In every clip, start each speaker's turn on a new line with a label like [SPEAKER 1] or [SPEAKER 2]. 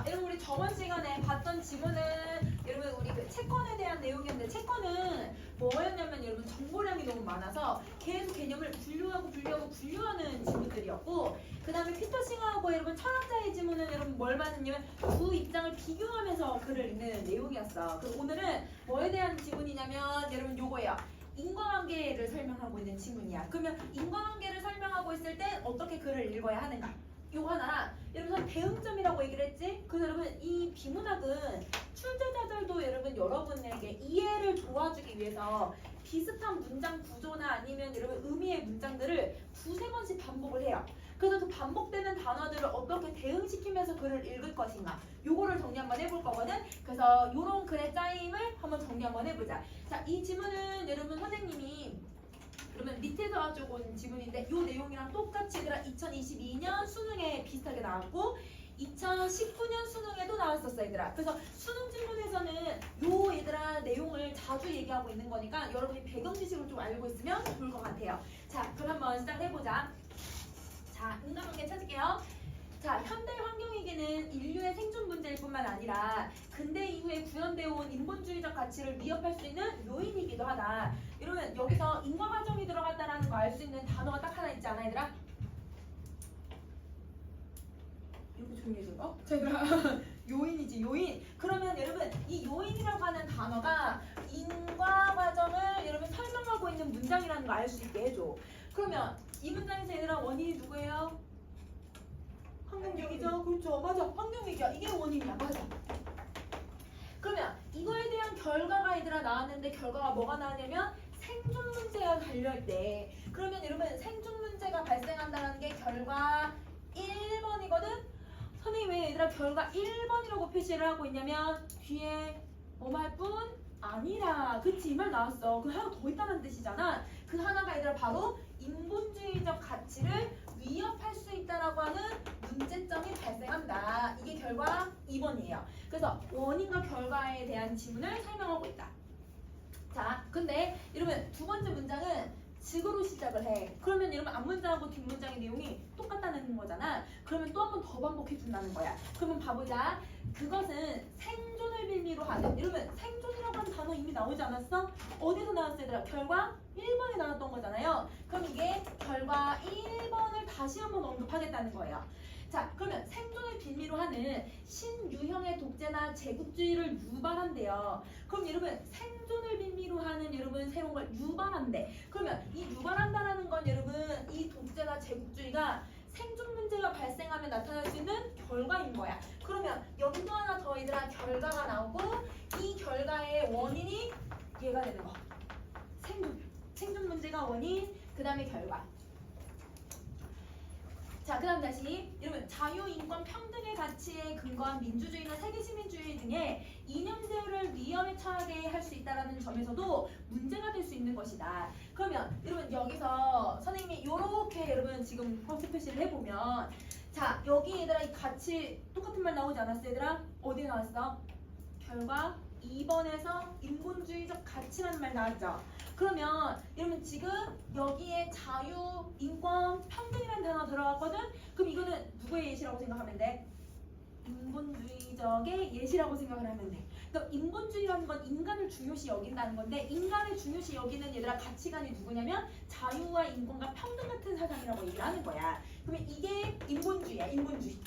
[SPEAKER 1] 자, 여러분 우리 저번 시간에 봤던 지문은 여러분 우리 그 채권에 대한 내용이었는데 채권은 뭐였냐면 여러분 정보량이 너무 많아서 계속 개념을 분류하는 지문들이었고 그 다음에 피터싱하고 여러분 철학자의 지문은 여러분 뭘 봤느냐면 두 입장을 비교하면서 글을 읽는 내용이었어. 그리고 오늘은 뭐에 대한 지문이냐면 여러분 요거예요. 인과관계를 설명하고 있는 지문이야. 그러면 인과관계를 설명하고 있을 때 어떻게 글을 읽어야 하는가? 요거 하나랑 여러분 대응점이라고 얘기를 했지? 그래서 여러분 이 비문학은 출제자들도 여러분 여러분에게 이해를 도와주기 위해서 비슷한 문장 구조나 아니면 여러분 의미의 문장들을 두세 번씩 반복을 해요. 그래서 그 반복되는 단어들을 어떻게 대응시키면서 글을 읽을 것인가 요거를 정리 한번 해볼 거거든. 그래서 요런 글의 짜임을 한번 정리 한번 해보자. 자, 이 지문은 여러분 선생님이 그러면 밑에서 쭉 온 지문인데 이 내용이랑 똑같이 얘들아 2022년 수능에 비슷하게 나왔고 2019년 수능에도 나왔었어 얘들아. 그래서 수능 지문에서는 요 얘들아 내용을 자주 얘기하고 있는 거니까 여러분이 배경 지식을 좀 알고 있으면 좋을 것 같아요. 자, 그럼 한번 시작해보자. 자, 인과관계 찾을게요. 자, 현대 환경위기는 인류의 생존 문제일 뿐만 아니라 근대 이후에 구현되어 온 인본주의적 가치를 위협할 수 있는 요인이기도 하다. 이러면 여기서 인과과정이 들어갔다라는 거 알 수 있는 단어가 딱 하나 있지 않아 얘들아? 이렇게 조용히 해준 거? 자 얘들아 요인이지 요인. 그러면 여러분 이 요인이라고 하는 단어가 인과과정을 여러분 설명하고 있는 문장이라는 거 알 수 있게 해줘. 그러면 이 문장에서 얘들아 원인이 누구예요? 환경위기죠? 그렇죠. 맞아. 환경위기야. 이게 원인이야. 맞아. 그러면 이거에 대한 결과가 얘들아 나왔는데 결과가 뭐가 나왔냐면 생존 문제가 달려있대. 그러면 여러분 생존 문제가 발생한다는 게 결과 1번이거든? 선생님 왜 얘들아 결과 1번이라고 표시를 하고 있냐면 뒤에 뭐할 뿐? 아니라. 그치? 이 말 나왔어. 그 하나 더 있다는 뜻이잖아. 그 하나가 얘들아 바로 인본주의적 가치를 위협할 수 있다라고 하는 문제점이 발생한다. 이게 결과 2번이에요. 그래서 원인과 결과에 대한 지문을 설명하고 있다. 자, 근데 여러분 두 번째 문장은 즉으로 시작을 해. 그러면 여러분 앞문장하고 뒷문장의 내용이 똑같다는 거잖아. 그러면 또 한 번 더 반복해 준다는 거야. 그러면 봐보자. 그것은 생존을 빌미로 하는. 여러분 생존이라고 하는 단어 이미 나오지 않았어? 어디서 나왔어 얘들아? 결과 1번에 나왔던 거잖아요. 그럼 이게 결과 1번을 다시 한번 언급하겠다는 거예요. 자, 그러면 생존을 빌미로 하는 신유형의 독재나 제국주의를 유발한대요. 그럼 여러분 생존을 빌미로 하는 여러분 새로운 걸 유발한대. 그러면 이 유발한다라는 건 여러분 이 독재나 제국주의가 생존 문제가 발생하면 나타날 수 있는 결과인 거야. 그러면 여기 또 하나 더 얘들아 결과가 나오고 이 결과의 원인이 얘가 되는 거. 생존 문제가 원인, 그 다음에 결과. 자, 그 다음 다시 여러분 자유, 인권, 평등의 가치에 근거한 민주주의나 세계시민주의 등의 이념제를 위험에 처하게 할 수 있다는 점에서도 문제가 될 수 있는 것이다. 그러면 여러분 여기서 선생님이 이렇게 여러분 지금 허스 표시를 해보면 자 여기 얘들아 이 가치 똑같은 말 나오지 않았어 얘들아? 어디에 나왔어? 결과 2번에서 인본주의적 가치라는 말 나왔죠? 그러면 여러분 지금 여기에 자유, 인권, 평등이라는 단어 들어갔거든? 그럼 이거는 누구의 예시라고 생각하면 돼? 인본주의적의 예시라고 생각을 하면 돼. 그러니까 인본주의라는 건 인간을 중요시 여긴다는 건데 인간을 중요시 여기는 얘들아 가치관이 누구냐면 자유와 인권과 평등 같은 사상이라고 얘기를 하는 거야. 그러면 이게 인본주의야. 인본주의.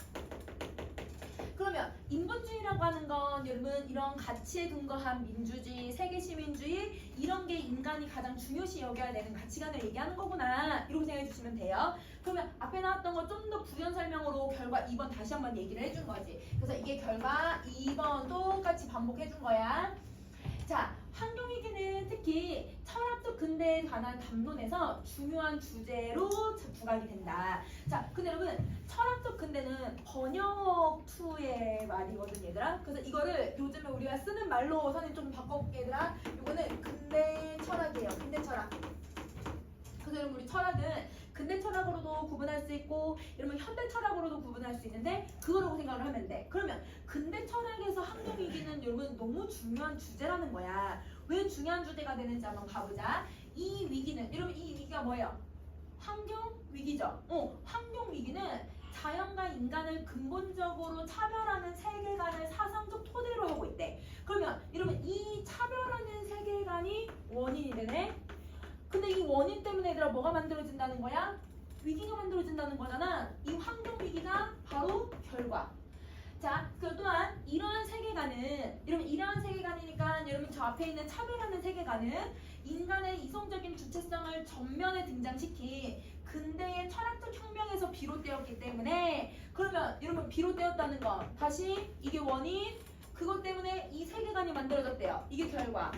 [SPEAKER 1] 그러면 인본주의라고 하는 건 여러분 이런 가치에 근거한 민주주의, 세계시민주의 이런 게 인간이 가장 중요시 여겨야 되는 가치관을 얘기하는 거구나 이렇게 생각해 주시면 돼요. 그러면 앞에 나왔던 거 좀 더 부연 설명으로 결과 2번 다시 한번 얘기를 해준 거지. 그래서 이게 결과 2번 똑같이 반복해 준 거야. 자, 환경위기는 특히 철학적 근대에 관한 담론에서 중요한 주제로 부각이 된다. 자, 근데 여러분 철학적 근대는 번역 투의 말이거든 얘들아. 그래서 이거를 요즘에 우리가 쓰는 말로 선생님 좀 바꿔볼게 얘들아. 이거는 근대 철학이에요. 근대 철학. 그래서 여러분 우리 철학은 근대 철학으로도 구분할 수 있고 여러분 현대 철학으로도 구분할 수 있는데 그거라고 생각을 하면 돼. 그러면 근대 철학에서 환경위기는 여러분 너무 중요한 주제라는 거야. 왜 중요한 주제가 되는지 한번 가보자. 이 위기는 여러분 이 위기가 뭐예요? 환경 위기죠. 환경 위기는 자연과 인간을 근본적으로 차별하는 세계관을 사상적 토대로 하고 있대. 그러면 이러면 이 차별하는 세계관이 원인이 되네. 근데 이 원인 때문에 얘들아 뭐가 만들어진다는 거야? 위기가 만들어진다는 거잖아. 이 환경 위기가 바로 결과. 자, 그 또한 이러한 세계관은 여러분 이러한 세계관이니까 여러분 저 앞에 있는 차별하는 세계관은 인간의 이성적인 주체성을 전면에 등장시킨 근대의 철학적 혁명에서 비롯되었기 때문에 그러면 여러분 비롯되었다는 거 다시 이게 원인 그것 때문에 이 세계관이 만들어졌대요. 이게 결과.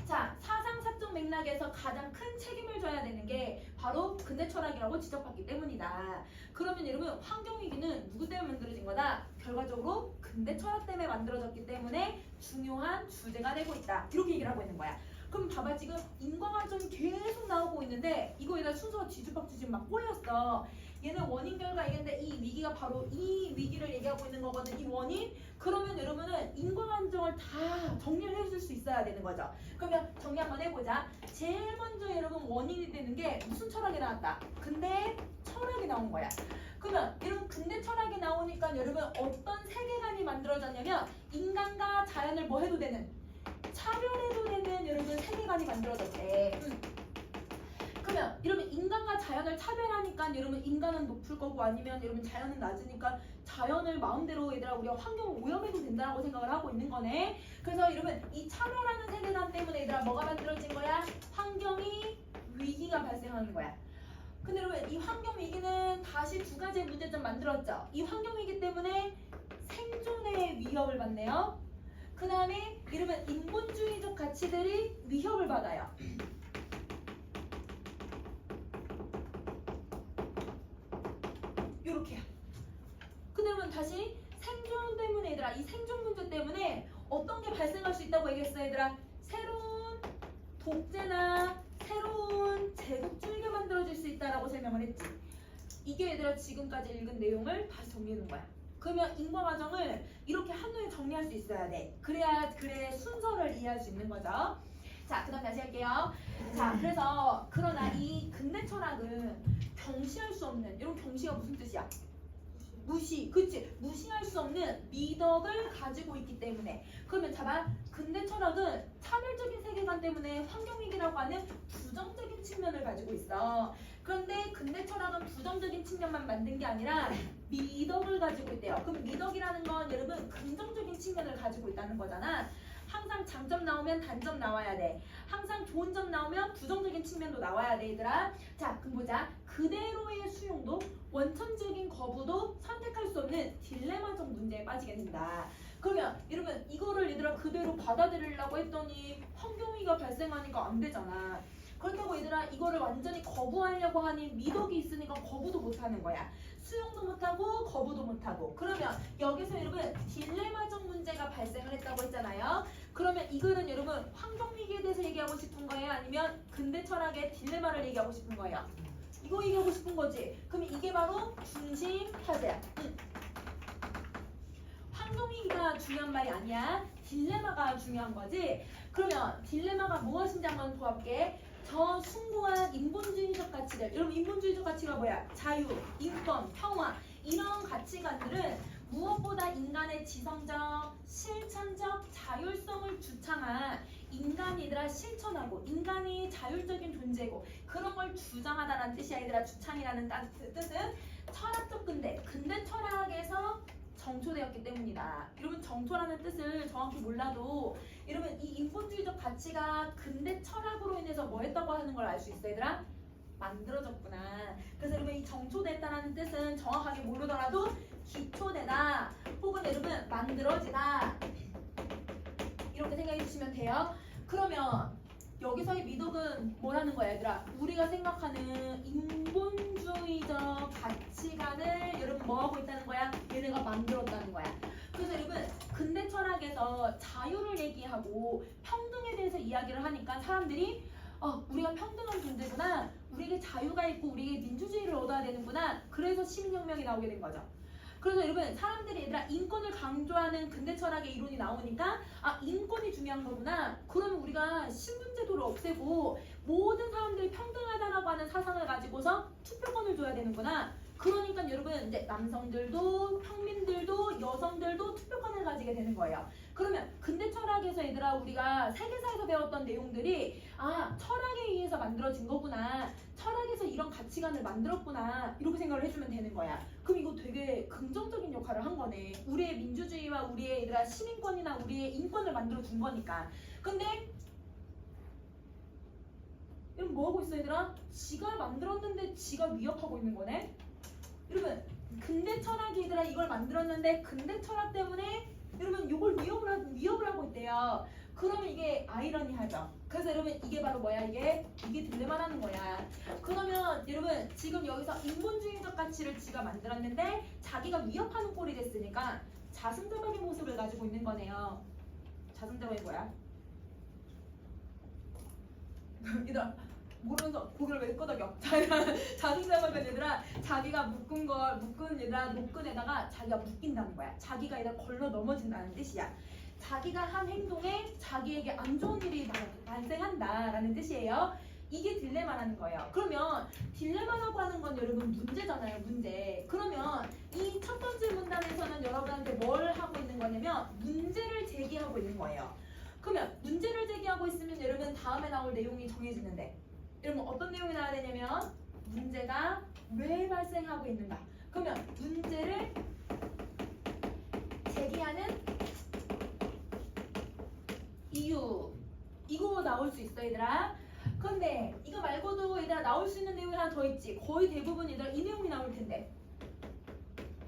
[SPEAKER 1] 자, 사상사적 맥락에서 가장 큰 책임을 져야 되는 게 바로 근대 철학이라고 지적받기 때문이다. 그러면 여러분 환경위기는 누구 때문에 만들어진 거다? 결과적으로 근대 철학 때문에 만들어졌기 때문에 중요한 주제가 되고 있다. 이렇게 얘기를 하고 있는 거야. 그럼 봐봐 지금 인과관점이 계속 나오고 있는데 이거에다 순서가 뒤죽박죽 막 꼬였어. 얘는 원인 결과 얘기인데 이 위기가 바로 이 위기를 얘기하고 있는 거거든. 이 원인? 그러면 여러분은 인과관점을 다 정리를 해줄 수 있어야 되는 거죠. 그러면 정리 한번 해보자. 제일 먼저 여러분 원인이 되는 게 무슨 철학이 나왔다? 근대 철학이 나온 거야. 그러면 여러분 근대 철학이 나오니까 여러분 어떤 세계관이 만들어졌냐면 인간과 자연을 뭐 해도 되는 차별해도 되는 여러분 세계관이 만들어졌대. 그러면 여러분 인간과 자연을 차별하니까 여러분 인간은 높을 거고 아니면 여러분 자연은 낮으니까 자연을 마음대로 얘들아 우리가 환경을 오염해도 된다고 생각을 하고 있는 거네. 그래서 여러분 이 차별하는 세계관 때문에 얘들아 뭐가 만들어진 거야? 환경이 위기가 발생하는 거야. 근데 여러분 이 환경 위기는 다시 두 가지의 문제점 만들었죠. 이 환경 위기 때문에 생존의 위협을 받네요. 그 다음에 이러면 인본주의적 가치들이 위협을 받아요. 요렇게요. 그러면 다시 생존 때문에 얘들아 이 생존 문제 때문에 어떤 게 발생할 수 있다고 얘기했어 얘들아? 새로운 독재나 새로운 제국주의가 만들어질 수 있다라고 설명을 했지. 이게 얘들아 지금까지 읽은 내용을 다시 정리해 놓은 거야. 그러면 인과 과정을 이렇게 한눈에 정리할 수 있어야 돼. 그래야 순서를 이해할 수 있는 거죠. 자, 그 다음 다시 할게요. 자, 그래서 그러나 이 근대 철학은 경시할 수 없는 이런 경시가 무슨 뜻이야? 무시, 그치? 무시할 수 없는 미덕을 가지고 있기 때문에 그러면 봐봐 근대 철학은 차별적인 세계관 때문에 환경위기라고 하는 부정적인 측면을 가지고 있어. 그런데 근대 철학은 부정적인 측면만 만든 게 아니라 미덕을 가지고 있대요. 그럼 미덕이라는 건 여러분 긍정적인 측면을 가지고 있다는 거잖아. 항상 장점 나오면 단점 나와야 돼. 항상 좋은 점 나오면 부정적인 측면도 나와야 돼 얘들아. 자 그럼 보자. 그대로의 수용도 원천적인 거부도 선택할 수 없는 딜레마적 문제에 빠지게 된다. 그러면 여러분 이거를 얘들아 그대로 받아들이려고 했더니 환경위기가 발생하니까 안 되잖아. 그렇다고 얘들아 이거를 완전히 거부하려고 하니 미덕이 있으니까 거부도 못하는 거야. 수용도 못하고 거부도 못하고. 그러면 여기서 여러분 딜레마적 문제가 발생을 했다고 했잖아요. 그러면 이거는 여러분 환경위기에 대해서 얘기하고 싶은 거예요? 아니면 근대 철학의 딜레마를 얘기하고 싶은 거예요? 이거 얘기하고 싶은 거지. 그럼 이게 바로 중심 화제야. 환경위기가 중요한 말이 아니야. 딜레마가 중요한 거지. 그러면 딜레마가 무엇인지 한번 보아볼게. 저 숭고한 인본주의적 가치들. 여러분 인본주의적 가치가 뭐야? 자유, 인권, 평화 이런 가치관들은 무엇보다 인간의 지성적, 실천적 자율성을 주창한 인간이들아 실천하고 인간이 자율적인 존재고 그런 걸 주장하다라는 뜻이야. 얘들아 주창이라는 뜻은 철학적 근대 철학에서 정초되었기 때문이다. 여러분 정초라는 뜻을 정확히 몰라도 여러분 이 인본주의적 가치가 근대 철학으로 인해서 뭐 했다고 하는 걸 알 수 있어 얘들아? 만들어졌구나. 그래서 여러분 이 정초됐다라는 뜻은 정확하게 모르더라도 기초되다 혹은 여러분 만들어지다 이렇게 생각해 주시면 돼요. 그러면 여기서의 미덕은 뭐라는 거야 얘들아? 우리가 생각하는 인본주의적 가치관을 여러분 뭐하고 있다는 거야? 얘네가 만들었다는 거야. 그래서 여러분 근대 철학에서 자유를 얘기하고 평등에 대해서 이야기를 하니까 사람들이 우리가 평등한 존재구나, 우리에게 자유가 있고 우리에게 민주주의를 얻어야 되는구나, 그래서 시민혁명이 나오게 된 거죠. 그래서 여러분 사람들이 얘들아 인권을 강조하는 근대 철학의 이론이 나오니까 인권이 중요한 거구나, 그러면 우리가 신분제도를 없애고 모든 사람들이 평등하다라고 하는 사상을 가지고서 투표권을 줘야 되는구나, 그러니까 여러분 이제 남성들도 평민들도 여성들도 투표권을 가지게 되는 거예요. 그러면 근대 철학에서 얘들아 우리가 세계사에서 배웠던 내용들이 아 철학에 의해서 만들어진 거구나. 철학에서 이런 가치관을 만들었구나. 이렇게 생각을 해주면 되는 거야. 그럼 이거 되게 긍정적인 역할을 한 거네. 우리의 민주주의와 우리의 얘들아 시민권이나 우리의 인권을 만들어 준 거니까. 근데 여러분 뭐 하고 있어 얘들아? 지가 만들었는데 지가 위협하고 있는 거네. 여러분 근대 철학이 얘들아 이걸 만들었는데 근대 철학 때문에 여러분 이걸 위협을 하고 있대요. 그러면 이게 아이러니하죠. 그래서 여러분 이게 바로 뭐야 이게 딜레마라는 거야. 그러면 여러분 지금 여기서 인본주의적 가치를 지가 만들었는데 자기가 위협하는 꼴이 됐으니까 자승자박의 모습을 가지고 있는 거네요. 자승자박이 뭐야? 얘들아 모르면서 고개를 왜 끄덕여? 자승자박은 얘들아 자기가 묶은 얘들아 목근에다가 자기가 묶인다는 거야. 자기가 얘들아 걸러 넘어진다는 뜻이야. 자기가 한 행동에 자기에게 안 좋은 일이 발생한다라는 뜻이에요. 이게 딜레마라는 거예요. 그러면 딜레마라고 하는 건 여러분 문제잖아요. 문제. 그러면 이 첫 번째 문단에서는 여러분한테 뭘 하고 있는 거냐면 문제를 제기하고 있는 거예요. 그러면 문제를 제기하고 있으면 여러분 다음에 나올 내용이 정해지는데 여러분 어떤 내용이 나와야 되냐면 문제가 왜 발생하고 있는가. 그러면 문제를 제기하는 이유 이거 나올 수 있어 얘들아. 근데 이거 말고도 얘들아 나올 수 있는 내용이 하나 더 있지. 거의 대부분 얘들아 이 내용이 나올 텐데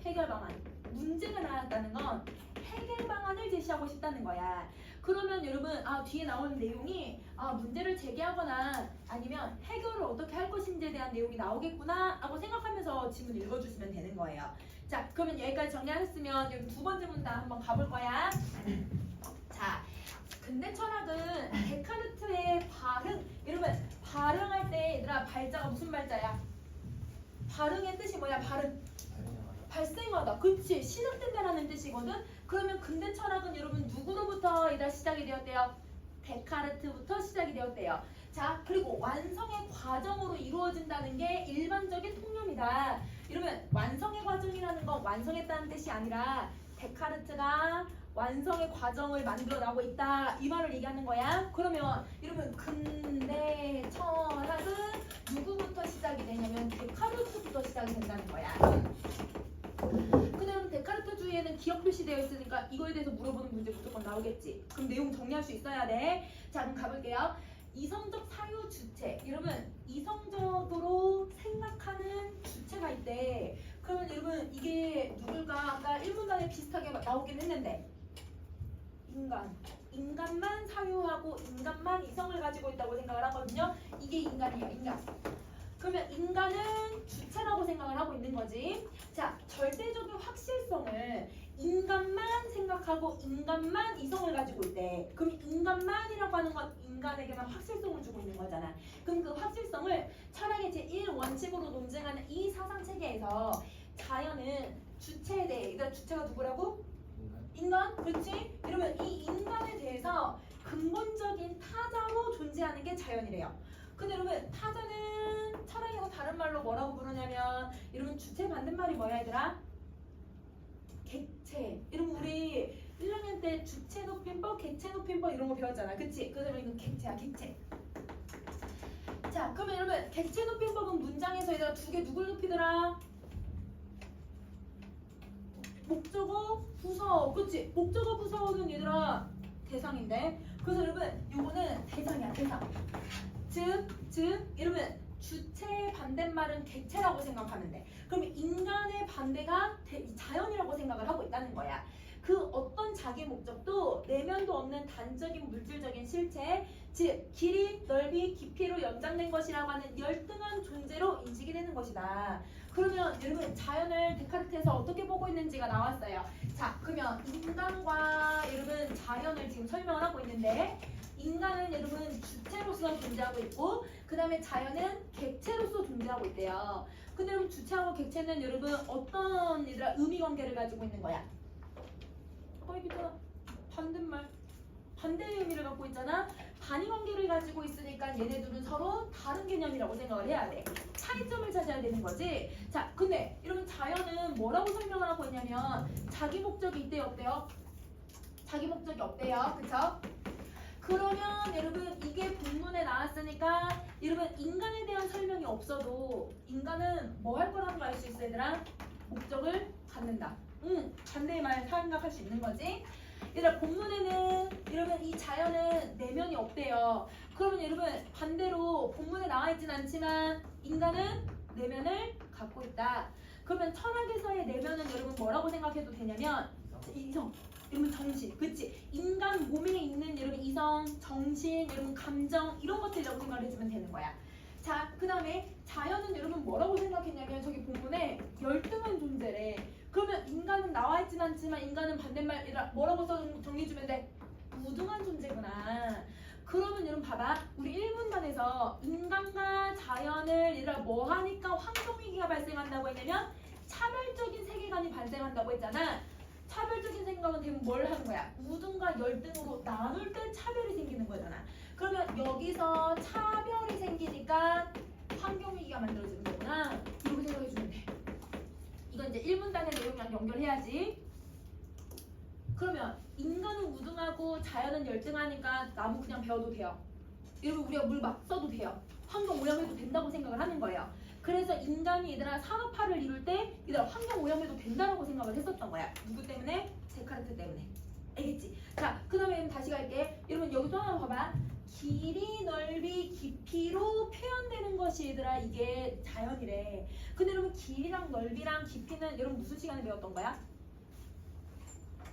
[SPEAKER 1] 해결 방안. 문제가 나왔다는 건 해결 방안을 제시하고 싶다는 거야. 그러면 여러분 뒤에 나오는 내용이 문제를 제기하거나 아니면 해결을 어떻게 할 것인지에 대한 내용이 나오겠구나 하고 생각하면서 지문 읽어주시면 되는 거예요. 자 그러면 여기까지 정리하셨으면 여기 두 번째 문단 한번 가볼 거야. 자 근대 철학은 데카르트의 발흥. 여러분 발흥할 때 얘들아 발자가 무슨 발자야? 발흥의 뜻이 뭐야? 발흥 발생하다. 그치 시작된다라는 뜻이거든. 그러면 근대 철학은 여러분 누구로부터 얘들아 시작이 되었대요? 데카르트부터 시작이 되었대요. 자 그리고 완성의 과정으로 이루어진다는 게 일반적인 통념이다. 여러분 완성의 과정이라는 건 완성했다는 뜻이 아니라 데카르트가 완성의 과정을 만들어나고 있다 이 말을 얘기하는 거야. 그러면 여러분 근대 철학은 누구부터 시작이 되냐면 데카르트부터 시작이 된다는 거야. 근데 여러분 데카르트주의에는 기억 표시되어 있으니까 이거에 대해서 물어보는 문제 무조건 나오겠지. 그럼 내용 정리할 수 있어야 돼. 자 그럼 가볼게요. 이성적 사유 주체. 여러분 이성적으로 생각하는 주체가 있대. 그러면 여러분 이게 누굴까? 아까 1문단에 비슷하게 나오긴 했는데 인간만 사유하고 인간만 이성을 가지고 있다고 생각을 하거든요. 이게 인간이에요. 인간. 그러면 인간은 주체라고 생각을 하고 있는 거지. 자, 절대적인 확실성을 인간만 생각하고 인간만 이성을 가지고 있대. 그럼 인간만이라고 하는 건 인간에게만 확실성을 주고 있는 거잖아. 그럼 그 확실성을 철학의 제1원칙으로 논증하는 이 사상체계에서 자연은 주체에 대해, 그러니까 주체가 누구라고? 인간? 그렇지? 이러면 이 인간에 대해서 근본적인 타자로 존재하는 게 자연이래요. 근데 여러분 타자는 철학에서 다른 말로 뭐라고 부르냐면 여러분 주체 반대말이 뭐야 얘들아? 객체. 여러분 우리 1학년 때 주체 높임법, 객체 높임법 이런 거 배웠잖아. 그치? 그래서 이건 객체야 객체. 자 그러면 여러분 객체 높임법은 문장에서 얘들아 두 개 누굴 높이더라? 목적어, 부사어. 그치? 목적어, 부사어는 얘들아 대상인데 그래서 여러분 요거는 대상이야 대상. 즉 여러분 주체의 반대말은 객체라고 생각하면 돼. 그럼 인간의 반대가 자연이라고 생각을 하고 있다는 거야. 그 어떤 자기 목적도 내면도 없는 단적인 물질적인 실체, 즉 길이, 넓이, 깊이로 연장된 것이라고 하는 열등한 존재로 인식이 되는 것이다. 그러면 여러분 자연을 데카르트에서 어떻게 보고 있는지가 나왔어요. 자 그러면 인간과 여러분 자연을 지금 설명을 하고 있는데 인간은 여러분 주체로서 존재하고 있고 그 다음에 자연은 객체로서 존재하고 있대요. 근데 여러분 주체하고 객체는 여러분 어떤 얘들아 의미관계를 가지고 있는 거야? 거의 비슷하다. 반대말 반대의 의미를 갖고 있잖아. 단위 관계를 가지고 있으니까 얘네들은 서로 다른 개념이라고 생각을 해야 돼. 차이점을 찾아야 되는 거지. 자, 근데 여러분 자연은 뭐라고 설명을 하고 있냐면 자기 목적이 있대요, 없대요? 자기 목적이 없대요, 그쵸? 그러면 여러분 이게 본문에 나왔으니까 여러분 인간에 대한 설명이 없어도 인간은 뭐 할 거라는 걸 알 수 있어, 얘들아? 목적을 갖는다. 반대의 말 생각할 수 있는 거지. 얘들아 본문에는 여러분 이 자연은 내면이 없대요. 그러면 여러분 반대로 본문에 나와 있진 않지만 인간은 내면을 갖고 있다. 그러면 철학에서의 내면은 여러분 뭐라고 생각해도 되냐면 이성, 여러분 정신, 그치? 인간 몸에 있는 여러분 이성, 정신, 여러분 감정 이런 것들이라고 생각을 해주면 되는 거야. 자, 그 다음에 자연은 여러분 뭐라고 생각했냐면 저기 본문에 열등한 존재래. 그러면 인간은 나와 있진 않지만 인간은 반대말이라 뭐라고 정리해주면 돼? 무등한 존재구나. 그러면 여러분 봐봐. 우리 1분단에서 인간과 자연을 얘들아 뭐 하니까 환경위기가 발생한다고 했냐면 차별적인 세계관이 발생한다고 했잖아. 차별적인 생각은 대부분 뭘 하는 거야? 우등과 열등으로 나눌 때 차별이 생기는 거잖아. 그러면 여기서 차별이 생기니까 환경위기가 만들어지는 거구나. 이렇게 생각해주면 돼. 이건 이제 1분단의 내용이랑 연결해야지. 그러면 인간은 우등하고 자연은 열등하니까 나무 그냥 베어도 돼요. 여러분 우리가 물 막 써도 돼요. 환경 오염해도 된다고 생각을 하는 거예요. 그래서 인간이 얘들아 산업화를 이룰 때 얘들아 환경 오염해도 된다라고 생각을 했었던 거야. 누구 때문에? 데카르트 때문에. 알겠지? 자, 그 다음에 다시 갈게. 여러분 여기 또 하나 봐봐. 길이, 넓이, 깊이로 표현되는 것이 얘들아 이게 자연이래. 근데 여러분 길이랑 넓이랑 깊이는 여러분 무슨 시간에 배웠던 거야?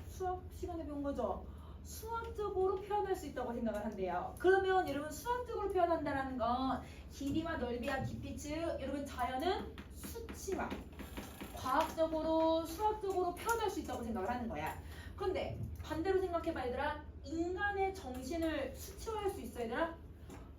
[SPEAKER 1] 수학 시간에 배운 거죠? 수학적으로 표현할 수 있다고 생각을 한대요. 그러면 여러분 수학적으로 표현한다는 건 길이와 넓이와 깊이 즉 여러분 자연은 수치화 과학적으로 수학적으로 표현할 수 있다고 생각을 하는 거야. 그런데 반대로 생각해봐 얘들아. 인간의 정신을 수치화할 수 있어 얘들아?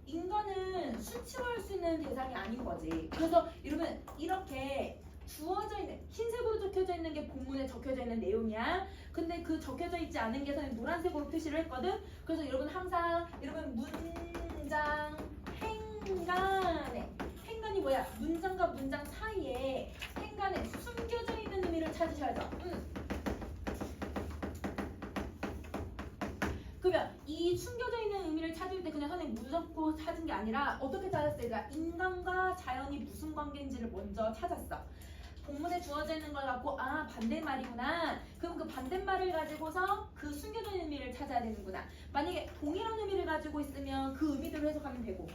[SPEAKER 1] 인간은 수치화할 수 있는 대상이 아닌 거지. 그래서 여러분 이렇게 주어져 있는 흰색으로 적혀져 있는 게 본문에 적혀져 있는 내용이야. 근데 그 적혀져 있지 않은 게 선생님 노란색으로 표시를 했거든. 그래서 여러분 항상 여러분 문장 행간에 행간이 뭐야? 문장과 문장 사이에 행간에 숨겨져 있는 의미를 찾으셔야죠. 그러면 이 숨겨져 있는 의미를 찾을 때 그냥 선생님 무조건 찾은 게 아니라 어떻게 찾았어요? 인간과 자연이 무슨 관계인지를 먼저 찾았어. 본문에 주어져 있는 걸 갖고 아 반대말이구나. 그럼 그 반대말을 가지고서 그 숨겨져 있는 의미를 찾아야 되는구나. 만약에 동일한 의미를 가지고 있으면 그 의미대로 해석하면 되고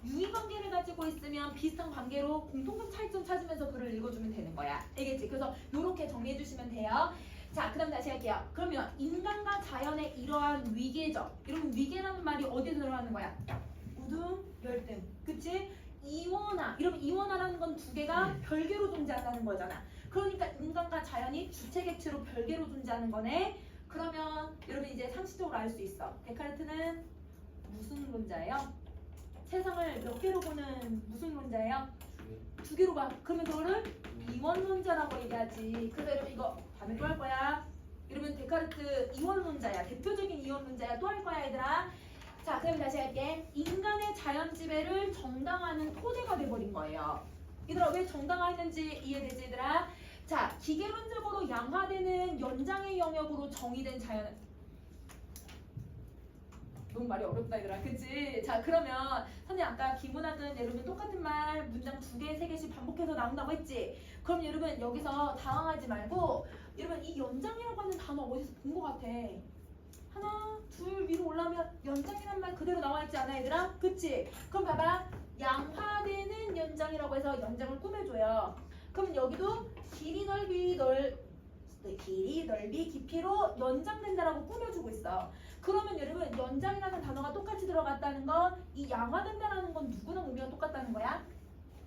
[SPEAKER 1] 유의관계를 가지고 있으면 비슷한 관계로 공통점 차이점 찾으면서 글을 읽어주면 되는 거야. 알겠지? 그래서 이렇게 정리해 주시면 돼요. 자, 그럼 다시 할게요. 그러면 인간과 자연의 이러한 위계적 여러분 위계라는 말이 어디에 들어가는 거야? 우등, 열등 그치? 이원화 여러분 이원화라는 건 두 개가 별개로 존재한다는 거잖아. 그러니까 인간과 자연이 주체객체로 별개로 존재하는 거네. 그러면 여러분 이제 상식적으로 알 수 있어. 데카르트는 무슨 논자예요? 세상을 몇 개로 보는 무슨 논자예요? 두 개로 봐. 그러면 그거를 이원론자라고 얘기하지. 그래서 여러분 이거 다음에 또 할 거야. 여러분 데카르트 이원론자야. 대표적인 이원론자야. 또 할 거야 얘들아. 자, 그럼 다시 할게. 인간의 자연 지배를 정당화하는 토대가 돼버린 거예요. 얘들아 왜 정당화했는지 이해되지 얘들아? 자, 기계론적으로 양화되는 연장의 영역으로 정의된 자연. 너무 말이 어렵다 얘들아 그치? 자 그러면 선생님 아까 기문학은 여러분 똑같은 말 문장 2개, 3개씩 반복해서 나온다고 했지? 그럼 여러분 여기서 당황하지 말고 여러분 이 연장이라고 하는 단어 어디서 본 것 같아. 하나, 둘 위로 올라오면 연장이란 말 그대로 나와있지 않아 얘들아? 그치? 그럼 봐봐 양화되는 연장이라고 해서 연장을 꾸며줘요. 그럼 여기도 길이 넓이 깊이로 연장된다라고 꾸며주고 있어. 그러면 여러분 연장이라는 단어가 똑같이 들어갔다는 건 이 양화된다라는 건 누구랑 의미가 똑같다는 거야?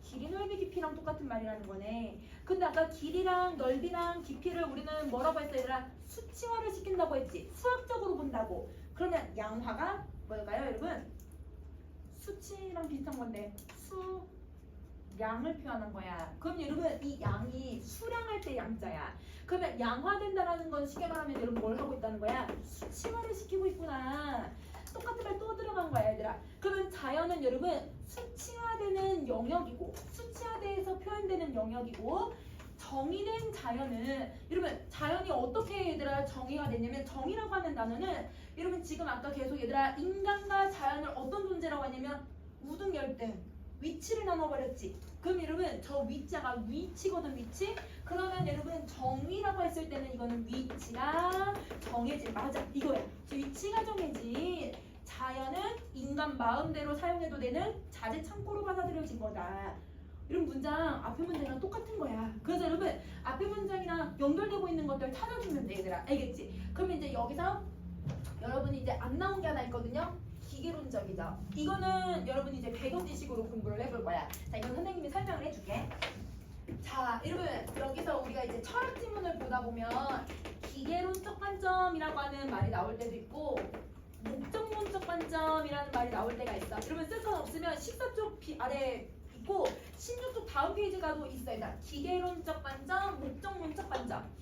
[SPEAKER 1] 길이 넓이 깊이랑 똑같은 말이라는 거네. 근데 아까 길이랑 넓이랑 깊이를 우리는 뭐라고 했어 얘들아? 수치화를 시킨다고 했지. 수학적으로 본다고. 그러면 양화가 뭘까요 여러분? 수치랑 비슷한 건데 양을 표현한 거야. 그럼 여러분 이 양이 수량할 때 양자야. 그러면 양화된다라는 건 쉽게 말하면 여러분 뭘 하고 있다는 거야? 수치화를 시키고 있구나. 똑같은 말 또 들어간 거야 얘들아. 그러면 자연은 여러분 수치화되는 영역이고 수치화돼서 표현되는 영역이고 정의된 자연은 여러분 자연이 어떻게 얘들아 정의가 됐냐면 정의라고 하는 단어는 여러분 지금 아까 계속 얘들아 인간과 자연을 어떤 존재라고 하냐면 우등열등 위치를 나눠버렸지. 그럼 여러분 저 위자가 위치거든 위치. 그러면 여러분 정의라고 했을 때는 이거는 위치가 정해진 맞아 이거야. 위치가 정해진 자연은 인간 마음대로 사용해도 되는 자재 창고로 받아들여진 거다. 이런 문장 앞에 문장이랑 똑같은 거야. 그래서 여러분 앞에 문장이랑 연결되고 있는 것들 찾아주면 돼 얘들아. 알겠지? 그러면 이제 여기서 여러분이 이제 안 나온 게 하나 있거든요. 기계론적이죠. 이거는 여러분 이제 배경 지식으로 공부를 해볼 거야. 자, 이건 선생님이 설명을 해줄게. 자, 여러분 여기서 우리가 이제 철학 지문을 보다 보면 기계론적 관점이라고 하는 말이 나올 때도 있고 목적론적 관점이라는 말이 나올 때가 있어. 여러분 쓸 건 없으면 14쪽 아래 있고 16쪽 다음 페이지 가도 있어요. 자, 기계론적 관점, 목적론적 관점.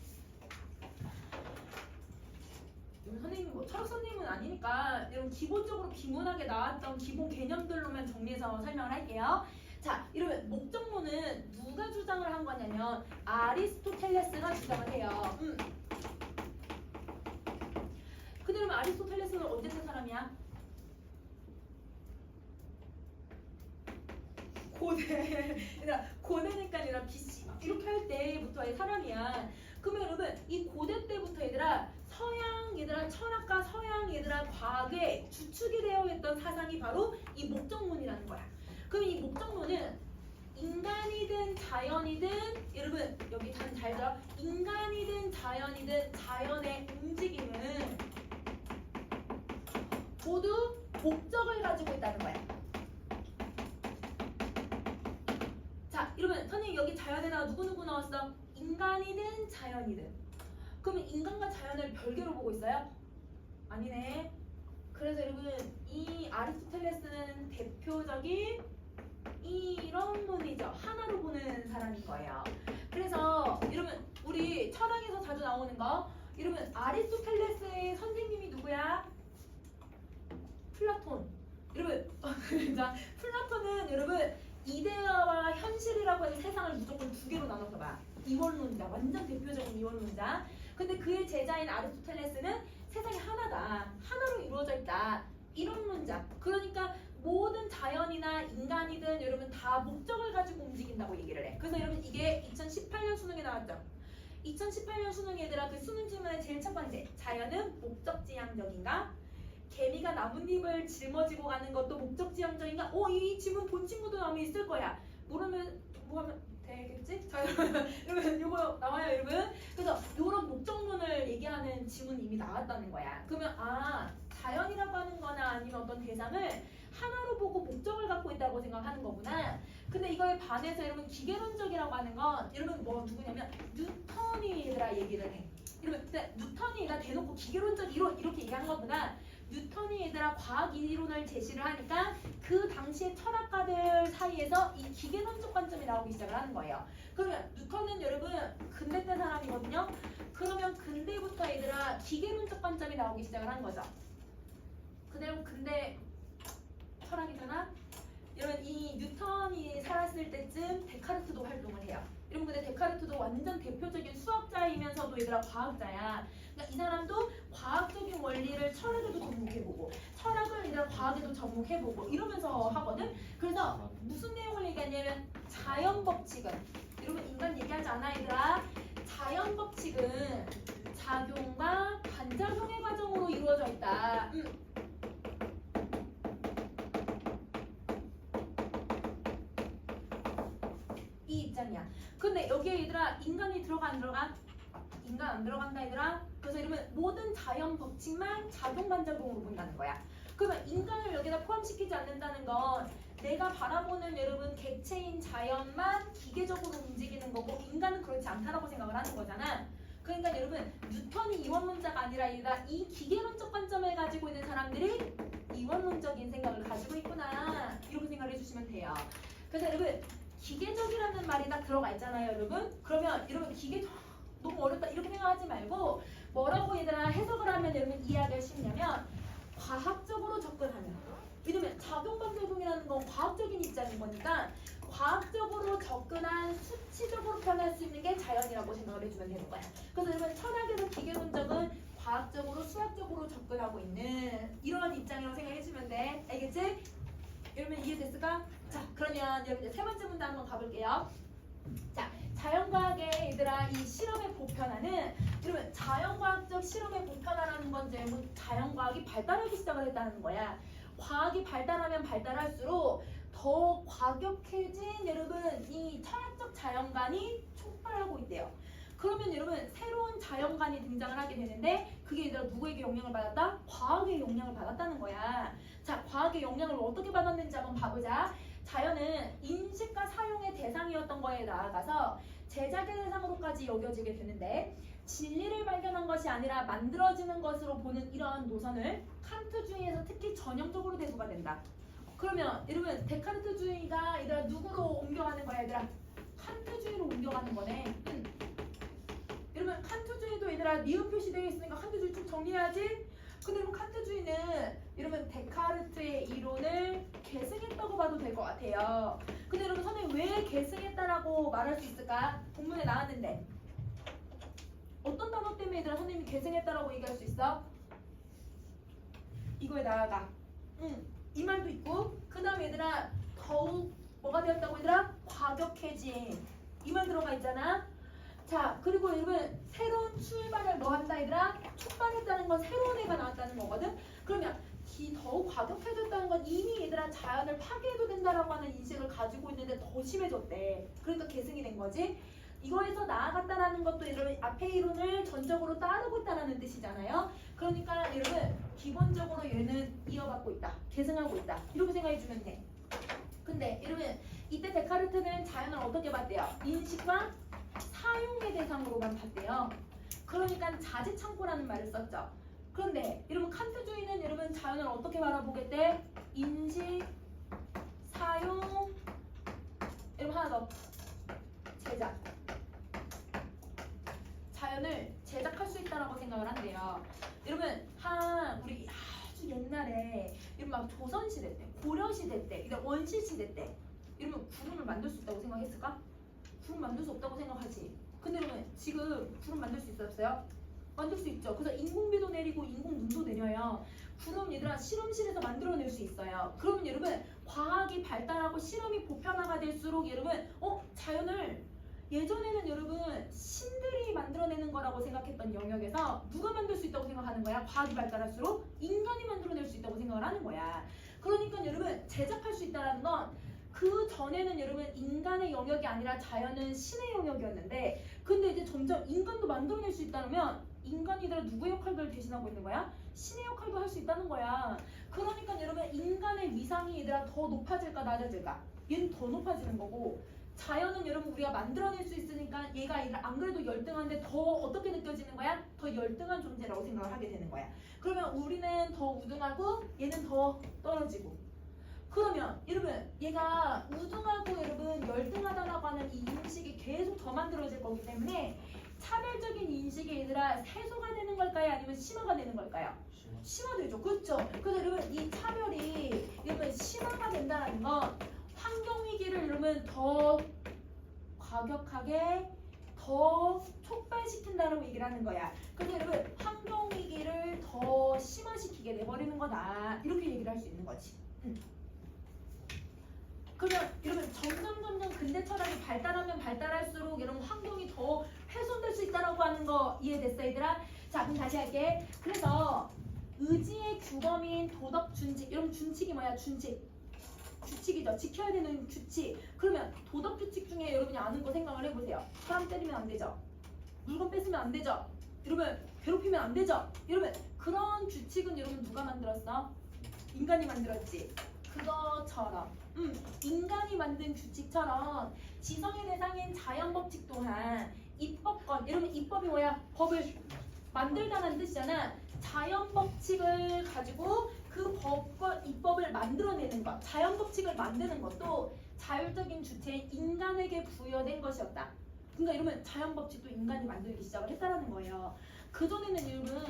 [SPEAKER 1] 선생님 뭐 철학 선생님은 아니니까 여러분 기본적으로 비문학에 나왔던 기본 개념들로만 정리해서 설명을 할게요. 자, 이러면 목적론은 누가 주장을 한 거냐면 아리스토텔레스가 주장을 해요. 근데 그러면 아리스토텔레스는 언제 산 사람이야? 고대. 고대니까 아니라 BC 막 이렇게 할 때부터의 사람이야. 그러면 여러분 이 고대 때부터 얘들아 서양 얘들아 철학과 서양 얘들아 과학의 주축이 되어 있던 사상이 바로 이 목적론이라는 거야. 그럼 이 목적론은 인간이든 자연이든 여러분 여기 잘 들어. 인간이든 자연이든 자연의 움직임은 모두 목적을 가지고 있다는 거야. 자, 여러분 선생님 여기 자연에다가 누구누구 나왔어? 인간이든 자연이든. 그러면 인간과 자연을 별개로 보고 있어요? 아니네. 그래서 여러분 이 아리스토텔레스는 대표적인 이런 논이죠. 하나로 보는 사람인 거예요. 그래서 여러분 우리 철학에서 자주 나오는 거 여러분 아리스토텔레스의 선생님이 누구야? 플라톤. 여러분 플라톤은 여러분 이데아와 현실이라고 해서 세상을 무조건 두 개로 나눠서 봐. 이원론자, 완전 대표적인 이원론자. 근데 그의 제자인 아리스토텔레스는 세상이 하나다. 하나로 이루어져 있다. 이론론자. 그러니까 모든 자연이나 인간이든 여러분 다 목적을 가지고 움직인다고 얘기를 해. 그래서 여러분 이게 2018년 수능에 나왔죠. 2018년 수능 얘들아 그 수능 질문의 제일 첫 번째. 자연은 목적지향적인가? 개미가 나뭇잎을 짊어지고 가는 것도 목적지향적인가? 이 질문 본 친구도 아마 있을 거야. 모르면 뭐 하면 되겠지? 자, 여러분 이거 나와요 여러분. 그래서 이런 목적론을 얘기하는 지문이 이미 나왔다는 거야. 그러면 자연이라고 하는 거나 아니면 어떤 대상을 하나로 보고 목적을 갖고 있다고 생각하는 거구나. 근데 이거에 반해서 여러분 기계론적이라고 하는 건 여러분 뭐 누구냐면 뉴턴이 얘들아 얘기를 해. 여러분 근데 뉴턴이 나 대놓고 기계론적 이론 이렇게 얘기하는 것보다 뉴턴이 얘들아 과학 이론을 제시를 하니까 그 당시의 철학가들 사이에서 이 기계론적 관점이 나오기 시작을 하는 거예요. 그러면 뉴턴은 여러분 근대 때 사람이거든요. 그러면 근대부터 얘들아 기계론적 관점이 나오기 시작을 한 거죠. 그대로 근대 철학이잖아. 여러분 이 뉴턴이 살았을 때쯤 데카르트도 활동을 해요. 여러분 근데 데카르트도 완전 대표적인 수학자이면서도 얘들아 과학자야. 그러니까 이 사람도 과학적인 원리를 철학에도 접목해보고 철학을 얘들아 과학에도 접목해보고 이러면서 하거든. 그래서 무슨 내용을 얘기하냐면 자연 법칙은 여러분 인간 얘기하지 않아 얘들아. 자연 법칙은 작용과 반작용의 과정으로 이루어져 있다. 이 입장이야. 근데 여기에 얘들아 인간이 들어가 안 들어가? 인간 안 들어간다 얘들아. 그래서 이러면 모든 자연 법칙만 작용 반작용으로 본다는 거야. 그러면 인간을 여기다 포함시키지 않는다는 건 내가 바라보는 여러분 객체인 자연만 기계적으로 움직이는 거고 인간은 그렇지 않다라고 생각을 하는 거잖아. 그러니까 여러분 뉴턴이 이원론자가 아니라 이 기계론적 관점을 가지고 있는 사람들이 이원론적인 생각을 가지고 있구나. 이렇게 생각을 해주시면 돼요. 그래서 여러분 기계적이라는 말이 딱 들어가 있잖아요 여러분. 그러면 여러분 기계적 너무 어렵다 이렇게 생각하지 말고 뭐라고 얘들아 해석을 하면 여러분 이해하기가 쉽냐면 과학적으로 접근하면. 왜냐면 작용반작용이라는 건 과학적인 입장인 거니까 과학적으로 접근한 수치적으로 표현할 수 있는 게 자연이라고 생각을 해주면 되는 거야. 그래서 여러분 철학에서 기계론적은 과학적으로 수학적으로 접근하고 있는 이러한 입장이라고 생각해주면 돼. 알겠지? 여러분 이해됐을까? 자 그러면 여러분 세 번째 문제 한번 가볼게요. 자 자연과학의 얘들아 이 실험의 보편화는 여러분 자연과학적 실험의 보편화라는 건 전부 자연과학이 발달하기 시작을 했다는 거야. 과학이 발달하면 발달할수록 더 과격해진 여러분 이 철학적 자연관이 촉발하고 있대요. 그러면 여러분 새로운 자연관이 등장을 하게 되는데 그게 얘들아 누구에게 영향을 받았다? 과학의 영향을 받았다는 거야. 자 과학의 영향을 어떻게 받았는지 한번 봐보자. 자연은 인식과 사용의 대상이었던 거에 나아가서 제작의 대상으로까지 여겨지게 되는데 진리를 발견한 것이 아니라 만들어지는 것으로 보는 이러한 노선을 칸트주의에서 특히 전형적으로 대두가 된다. 그러면 여러분 데카르트주의가 얘들아 누구로 옮겨가는 거야 얘들아? 칸트주의로 옮겨가는 거네. 여러분 칸트주의도 얘들아 니은 표시되어 있으니까 칸트주의 쭉 정리해야지. 근데 여러분 칸트주의는 여러분 데카르트의 이론을 계승했다고 봐도 될 것 같아요. 근데 여러분 선생님 왜 계승했다라고 말할 수 있을까? 본문에 나왔는데 어떤 단어 때문에 얘들아 선생님이 계승했다라고 얘기할 수 있어? 이거에 나아가 이 말도 있고 그 다음에 얘들아 더욱 뭐가 되었다고 얘들아? 과격해진 이 말 들어가 있잖아. 자 그리고 여러분 새로운 출발을 뭐 한다 얘들아? 촉발했다는 건 새로운 애가 나왔다는 거거든. 그러면 더욱 과격해졌다는 건 이미 얘들아 자연을 파괴해도 된다라고 하는 인식을 가지고 있는데 더 심해졌대. 그러니까 계승이 된 거지. 이거에서 나아갔다라는 것도 여러분 앞에 이론을 전적으로 따르고 있다는 뜻이잖아요. 그러니까 여러분 기본적으로 얘는 이어받고 있다. 계승하고 있다. 이렇게 생각해 주면 돼. 근데 여러분 이때 데카르트는 자연을 어떻게 봤대요? 인식과 사용의 대상으로만 봤대요. 그러니까 자재창고라는 말을 썼죠. 그런데 여러분 칸트주의는 여러분 자연을 어떻게 바라보겠대? 인식, 사용, 여러분 하나 더 제작. 자연을 제작할 수 있다라고 생각을 한대요. 여러분 우리 아주 옛날에 여러분 막 조선시대 때, 고려시대 때, 원시시대 때 여러분 구름을 만들 수 있다고 생각했을까? 구름 만들 수 없다고 생각하지. 근데 여러분 지금 구름 만들 수 있었어요? 만들 수 있죠. 그래서 인공비도 내리고 인공눈도 내려요. 구름 얘들아 실험실에서 만들어낼 수 있어요. 그러면 여러분 과학이 발달하고 실험이 보편화가 될수록 여러분 자연을 예전에는 여러분 신들이 만들어내는 거라고 생각했던 영역에서 누가 만들 수 있다고 생각하는 거야? 과학이 발달할수록 인간이 만들어낼 수 있다고 생각을 하는 거야. 그러니까 여러분 제작할 수 있다는 건 그 전에는 여러분 인간의 영역이 아니라 자연은 신의 영역이었는데 근데 이제 점점 인간도 만들어낼 수 있다면 인간이들아 누구의 역할을 대신하고 있는 거야? 신의 역할도 할 수 있다는 거야. 그러니까 여러분 인간의 위상이 얘들아 더 높아질까 낮아질까? 얘는 더 높아지는 거고 자연은 여러분 우리가 만들어낼 수 있으니까 얘가 안 그래도 열등한데 더 어떻게 느껴지는 거야? 더 열등한 존재라고 생각을 하게 되는 거야. 그러면 우리는 더 우등하고 얘는 더 떨어지고 그러면 여러분 얘가 우등하고 여러분 열등하다라고 하는 이 인식이 계속 더 만들어질 거기 때문에 차별적인 인식이 얘들아 해소가 되는 걸까요? 아니면 심화가 되는 걸까요? 심화되죠. 그렇죠. 그래서 여러분 이 차별이 여러분 심화가 된다는 건 환경위기를 여러분 더 과격하게 더 촉발시킨다라고 얘기를 하는 거야. 근데 여러분 환경위기를 더 심화시키게 내버리는 거다. 이렇게 얘기를 할 수 있는 거지. 그러면 여러분 점점 근대 철학이 발달하면 발달할수록 여러분 환경이 더 훼손될 수 있다라고 하는 거 이해됐어 얘들아? 자 그럼 다시 할게. 그래서 의지의 규범인 도덕 준칙. 여러분 준칙이 뭐야? 규칙이죠. 지켜야 되는 규칙. 그러면 도덕 규칙 중에 여러분이 아는 거 생각을 해보세요. 사람 때리면 안 되죠. 물건 뺏으면 안 되죠. 여러분 괴롭히면 안 되죠. 여러분 그런 규칙은 여러분 누가 만들었어? 인간이 만들었지. 그것처럼 인간이 만든 규칙처럼 지성의 대상인 자연법칙 또한 입법권. 여러분 입법이 뭐야? 법을 만들다는 뜻이잖아. 자연법칙을 가지고 그 법과 입법을 만들어내는 것. 자연법칙을 만드는 것도 자율적인 주체인 인간에게 부여된 것이었다. 그러니까 여러분 자연법칙도 인간이 만들기 시작을 했다라는 거예요. 그전에는 여러분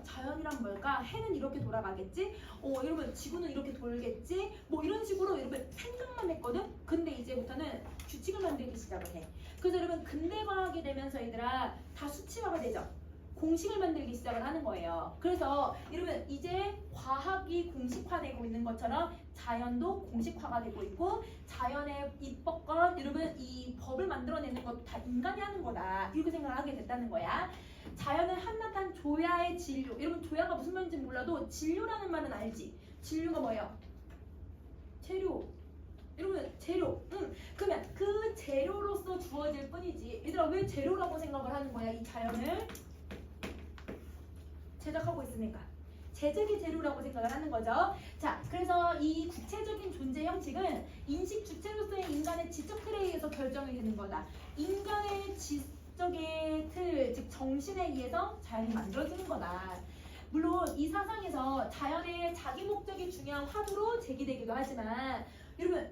[SPEAKER 1] 자연이란 뭘까? 해는 이렇게 돌아가겠지? 여러분 지구는 이렇게 돌겠지? 뭐 이런 식으로 여러분 생각만 했거든? 근데 이제부터는 규칙을 만들기 시작을 해. 그래서 여러분 근대과학이 되면서 얘들아 다 수치화가 되죠? 공식을 만들기 시작을 하는 거예요. 그래서 여러분 이제 과학이 공식화되고 있는 것처럼 자연도 공식화가 되고 있고 자연의 입법권 여러분 이 법을 만들어내는 것도 다 인간이 하는 거다 이렇게 생각을 하게 됐다는 거야. 자연은 한낱한 조야의 진료. 여러분 조야가 무슨 말인지 몰라도 진료라는 말은 알지? 진료가 뭐예요? 재료. 여러분 재료. 그러면 그 재료로서 주어질 뿐이지. 얘들아 왜 재료라고 생각을 하는 거야? 이 자연을 제작하고 있으니까 제작이 재료라고 생각을 하는 거죠. 자, 그래서 이 구체적인 존재 형식은 인식 주체로서의 인간의 지적 틀에 의해서 결정이 되는 거다. 인간의 지적의 틀, 즉 정신에 의해서 자연이 만들어지는 거다. 물론 이 사상에서 자연의 자기 목적이 중요한 화두로 제기되기도 하지만 여러분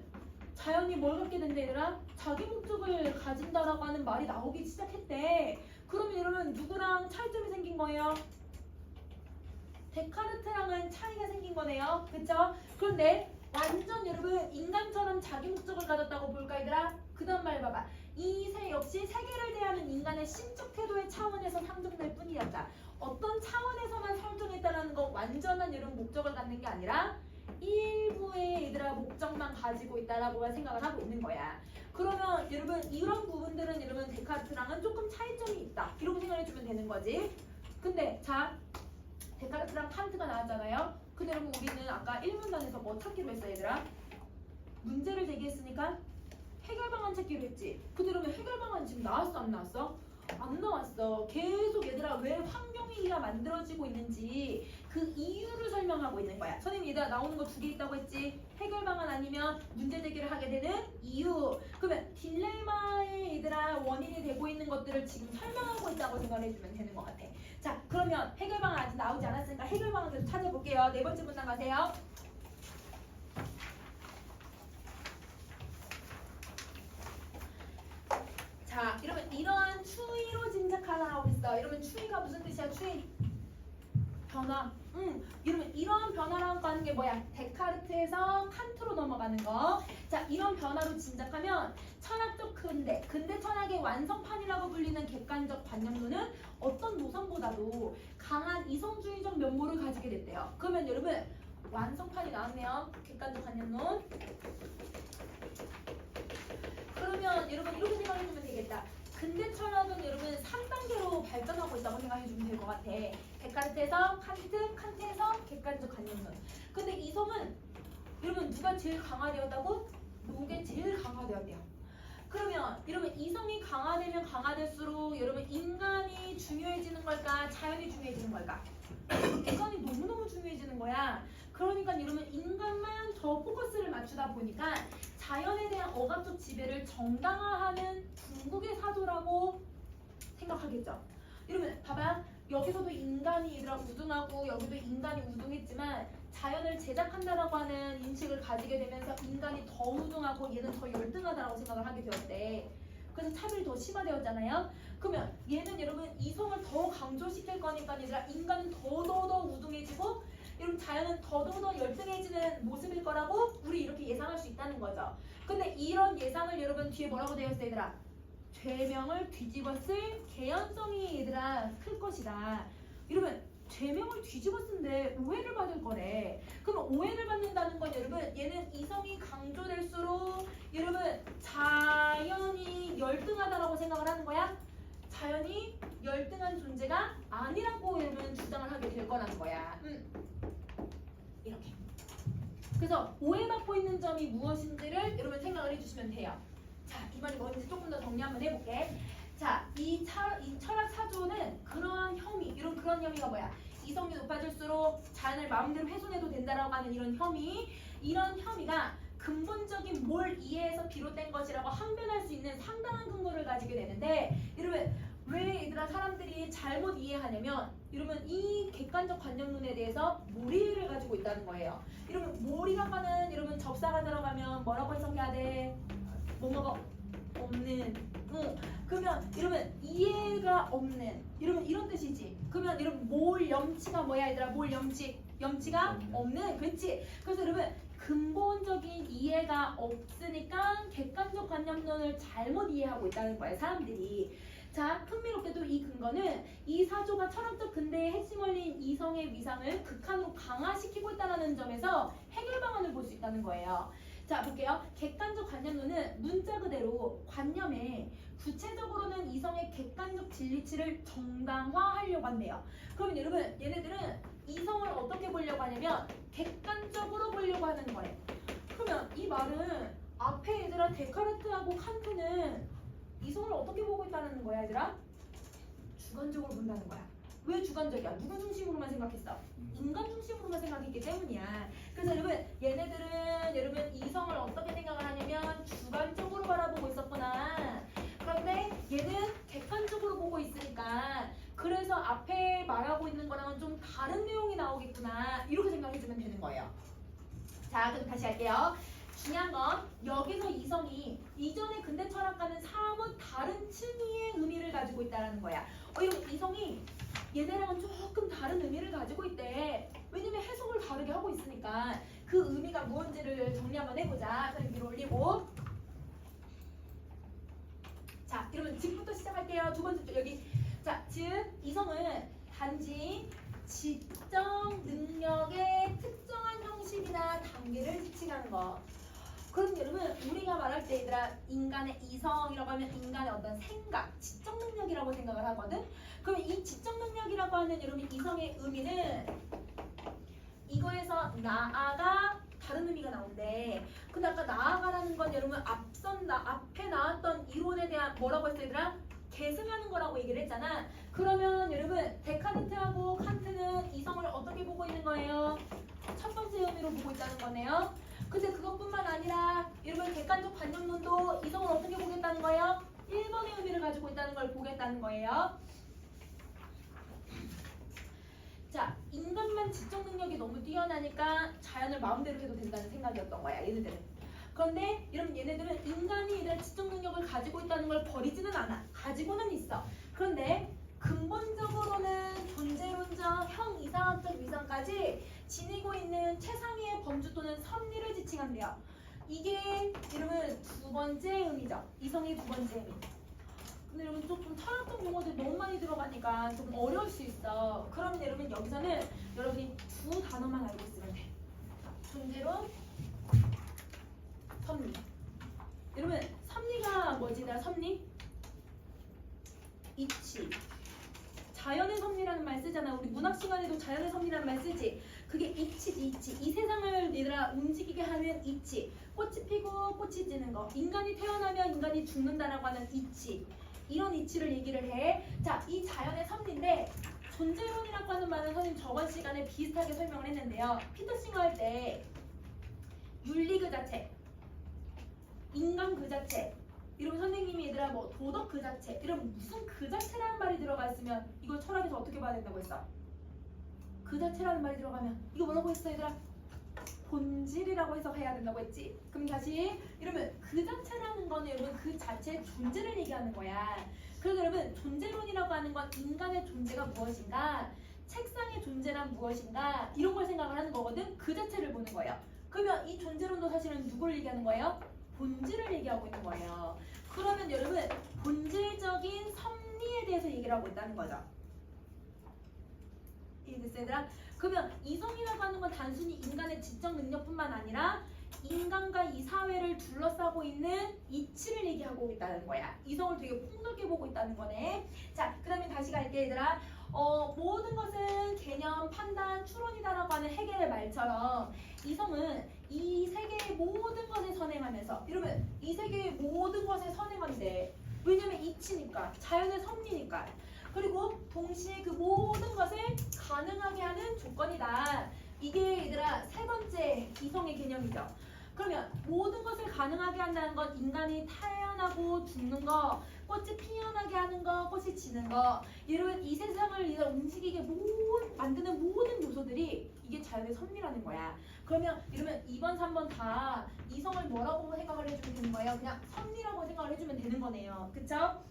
[SPEAKER 1] 자연이 뭘 갖게 된다 얘들아? 자기 목적을 가진다라고 하는 말이 나오기 시작했대. 그러면 여러분 누구랑 차이점이 생긴 거예요? 데카르트랑은 차이가 생긴 거네요. 그쵸? 그런데 완전 여러분 인간처럼 자기 목적을 가졌다고 볼까 얘들아? 그 다음 말 봐봐. 이 세 역시 세계를 대하는 인간의 심적 태도의 차원에서 상정될 뿐이었다. 어떤 차원에서만 설정했다라는 건 완전한 여러분 목적을 갖는 게 아니라 일부의 얘들아 목적만 가지고 있다라고 생각을 하고 있는 거야. 그러면 여러분 이런 부분들은 여러분 데카르트랑은 조금 차이점이 있다. 이렇게 생각해주면 되는 거지. 근데 자 데카르트랑 칸트가 나왔잖아요. 근데 여러분 우리는 아까 1문단에서 뭐 찾기로 했어 얘들아? 문제를 제기했으니까 해결 방안 찾기로 했지. 근데 여러분 해결 방안 지금 나왔어 안 나왔어? 안 나왔어. 계속 얘들아 왜 환경위기가 만들어지고 있는지 그 이유를 설명하고 있는 거야. 선생님 얘들아 나오는 거 2개 있다고 했지. 해결 방안 아니면 문제 제기를 하게 되는 이유. 그러면 딜레마의 얘들아 원인이 되고 있는 것들을 지금 설명하고 있다고 생각해주면 되는 것 같아. 자 그러면 해결 방안 아직 나오지 않았으니까 해결 방안 계속 찾아볼게요. 4번째 문단 가세요. 자, 여러분 이러한 추이로 짐작하라고 했어. 여러분 추이가 무슨 뜻이야? 추이 변화. 여러분 이러한 변화라고 하는 게 뭐야? 데카르트에서 칸트로 넘어가는 거. 자, 이런 변화로 짐작하면 철학적 근대 철학의 완성판이라고 불리는 객관적 관념론은 어떤 노선보다도 강한 이성주의적 면모를 가지게 됐대요. 그러면 여러분 완성판이 나왔네요. 객관적 관념론. 그러면 여러분 이렇게 생각해주면 되겠다. 근대 철학은 여러분 3단계로 발전하고 있다고 생각해주면 될 것 같아. 데카르트에서 칸트, 칸트에서 객관적 관념론. 근데 이성은 여러분 누가 제일 강화되었다고? 요게 제일 강화되었대요. 그러면 여러분 이성이 강화되면 강화될수록 여러분 인간이 중요해지는 걸까? 자연이 중요해지는 걸까? 인간이 너무너무 중요해지는 거야. 그러니까 여러분 인간만 더 포커스를 맞추다 보니까 자연에 대한 억압적 지배를 정당화하는 궁극의 사조라고 생각하겠죠. 여러분 봐봐. 여기서도 인간이 얘들아 우등하고 여기도 인간이 우등했지만 자연을 제작한다라고 하는 인식을 가지게 되면서 인간이 더 우등하고 얘는 더 열등하다라고 생각을 하게 되었대. 그래서 차별이 더 심화되었잖아요. 그러면 얘는 여러분 이성을 더 강조시킬 거니까 얘들아 인간은 더더더 우등해지고 여러분 자연은 더더더 열등해지는 모습일 거라고 우리 이렇게 예상할 수 있다는 거죠. 근데 이런 예상을 여러분 뒤에 뭐라고 되어 있어 얘들아? 죄명을 뒤집었을 개연성이 얘들아 클 것이다. 여러분 죄명을 뒤집었는데 오해를 받을 거래. 그럼 오해를 받는다는 건 여러분 얘는 이성이 강조될수록 여러분 자연이 열등하다라고 생각을 하는 거야. 자연이 열등한 존재가 아니라고 여러분 주장을 하게 될 거라는 거야. 이렇게. 그래서 오해받고 있는 점이 무엇인지를 여러분 생각을 해주시면 돼요. 자, 이 말이 뭔지 조금 더 정리 한번 해볼게. 자, 이 철학 사조는 그런 그런 혐의가 뭐야? 이성이 높아질수록 자연을 마음대로 훼손해도 된다라고 하는 이런 혐의가 근본적인 뭘 이해해서 비롯된 것이라고 항변할 수 있는 상당한 근거를 가지게 되는데 여러분 왜 얘들아 사람들이 잘못 이해하냐면 여러분 이 객관적 관념론에 대해서 몰이를 가지고 있다는 거예요. 여러분 몰이라고 여러분 접사가 들어가면 뭐라고 해석해야 돼? 뭐뭐가 없는. 그러면 여러분 이해가 없는 여러분 이런 뜻이지. 그러면 여러분 몰 염치가 뭐야 얘들아? 몰 염치. 염치가 없는. 그렇지. 그래서 여러분 근본적인 이해가 없으니까 객관적 관념론을 잘못 이해하고 있다는 거예요. 사람들이. 자, 흥미롭게도 이 근거는 이 사조가 철학적 근대의 핵심 원리인 이성의 위상을 극한으로 강화시키고 있다는 점에서 해결 방안을 볼 수 있다는 거예요. 자, 볼게요. 객관적 관념론은 문자 그대로 관념에 구체적으로는 이성의 객관적 진리치를 정당화하려고 한대요. 그러면 여러분 얘네들은 이성을 어떻게 보려고 하냐면 객관적으로 보려고 하는 거예요. 그러면 이 말은 앞에 얘들아 데카르트하고 칸트는 이성을 어떻게 보고 있다는 거야 얘들아? 주관적으로 본다는 거야. 왜 주관적이야? 누구 중심으로만 생각했어? 인간 중심으로만 생각했기 때문이야. 그래서 여러분 얘네들은 여러분 이성을 어떻게 생각을 하냐면 주관적으로 바라보고 있었구나. 그런데 얘는 객관적으로 보고 있으니까 그래서 앞에 말하고 있는 거랑은 좀 다른 내용이 나오겠구나. 이렇게 생각해주면 되는 거예요. 자, 그럼 다시 할게요. 중요한 건 여기서 이성이 이전의 근대 철학과는 사뭇 다른 층위의 의미를 가지고 있다는 거야. 이런 이성이 얘네랑은 조금 다른 의미를 가지고 있대. 왜냐면 해석을 다르게 하고 있으니까 그 의미가 무언지를 정리 한번 해보자. 그럼 위로 올리고. 자, 여러분 지금부터 시작할게요. 두 번째 쪽 여기. 자, 즉 이성은 단지 지적 능력의 특정한 형식이나 단계를 지칭하는 거. 그럼 여러분 우리가 말할 때 얘들아 인간의 이성이라고 하면 인간의 어떤 생각, 지적 능력이라고 생각을 하거든. 그럼 이 지적 능력이라고 하는 여러분 이성의 의미는 이거에서 나아가 다른 의미가 나온대. 근데 아까 나아가라는 건 여러분 앞에 나왔던 이론에 대한 뭐라고 했어 얘들아? 계승하는 거라고 얘기를 했잖아. 그러면 여러분 데카르트하고 칸트는 이성을 어떻게 보고 있는 거예요? 첫 번째 의미로 보고 있다는 거네요. 근데 그것뿐만 아니라 여러분 객관적 관념론도 이성을 어떻게 보겠다는 거예요? 1번의 의미를 가지고 있다는 걸 보겠다는 거예요. 자, 인간만 지적 능력이 너무 뛰어나니까 자연을 마음대로 해도 된다는 생각이었던 거야, 얘네들은. 그런데 여러분 얘네들은 인간이 얘들 지적 능력을 가지고 있다는 걸 버리지는 않아. 가지고는 있어. 그런데 근본적으로는 존재론적 형이상학적 위상까지 지니고 있는 최상위의 범주 또는 섭리를 지칭한대요. 이게 여러분 두 번째 의미죠. 이성의 두 번째 의미. 근데 여러분 조금 철학적 용어들이 너무 많이 들어가니까 조금 어려울 수 있어. 그러면 여러분 여기서는 여러분이 두 단어만 알고 있으면 돼. 존재론, 섭리. 여러분 섭리가 뭐지? 내가 섭리? 이치. 자연의 섭리라는 말 쓰잖아. 우리 문학 시간에도 자연의 섭리라는 말 쓰지. 그게 이치지, 이치. 이 세상을 얘들아 움직이게 하는 이치. 꽃이 피고 꽃이 지는 거. 인간이 태어나면 인간이 죽는다라고 하는 이치. 이런 이치를 얘기를 해. 자, 이 자연의 섭리인데 존재론이라고 하는 말은 선생님 저번 시간에 비슷하게 설명을 했는데요. 피터싱어 할 때 윤리 그 자체, 인간 그 자체, 이러면 선생님이 얘들아 뭐 도덕 그 자체, 이러면 무슨 그 자체라는 말이 들어가 있으면 이걸 철학에서 어떻게 봐야 된다고 했어? 그 자체라는 말이 들어가면 이거 뭐라고 했어 얘들아? 본질이라고 해석해야 된다고 했지. 그럼 다시 이러면 그 자체라는 거는 여러분 그 자체의 존재를 얘기하는 거야. 그래서 여러분 존재론이라고 하는 건 인간의 존재가 무엇인가, 책상의 존재란 무엇인가 이런 걸 생각을 하는 거거든. 그 자체를 보는 거예요. 그러면 이 존재론도 사실은 누굴 얘기하는 거예요? 본질을 얘기하고 있는 거예요. 그러면 여러분 본질적인 섭리에 대해서 얘기를 하고 있다는 거죠. 이해됐어요 얘들아? 그러면 이성이라고 하는 건 단순히 인간의 지적 능력뿐만 아니라 인간과 이 사회를 둘러싸고 있는 이치를 얘기하고 있다는 거야. 이성을 되게 폭넓게 보고 있다는 거네. 자, 그 다음에 다시 갈게 얘들아. 모든 것은 개념, 판단, 추론이다라고 하는 해겔의 말처럼 이성은 이 세계의 모든 것에 선행하면서, 이러면 이 세계의 모든 것에 선행한대. 왜냐면 이치니까, 자연의 섭리니까. 그리고 동시에 그 모든 것을 가능하게 하는 조건이다. 이게 얘들아 세 번째 이성의 개념이죠. 그러면 모든 것을 가능하게 한다는 건 인간이 태어나고 죽는 거, 꽃이 피어나게 하는 거, 꽃이 지는 거, 이런 이 세상을 움직이게 만드는 모든 요소들이 이게 자연의 섭리라는 거야. 그러면 이러면 2번, 3번 다 이성을 뭐라고 생각을 해주면 되는 거예요? 그냥 섭리라고 생각을 해주면 되는 거네요. 그쵸?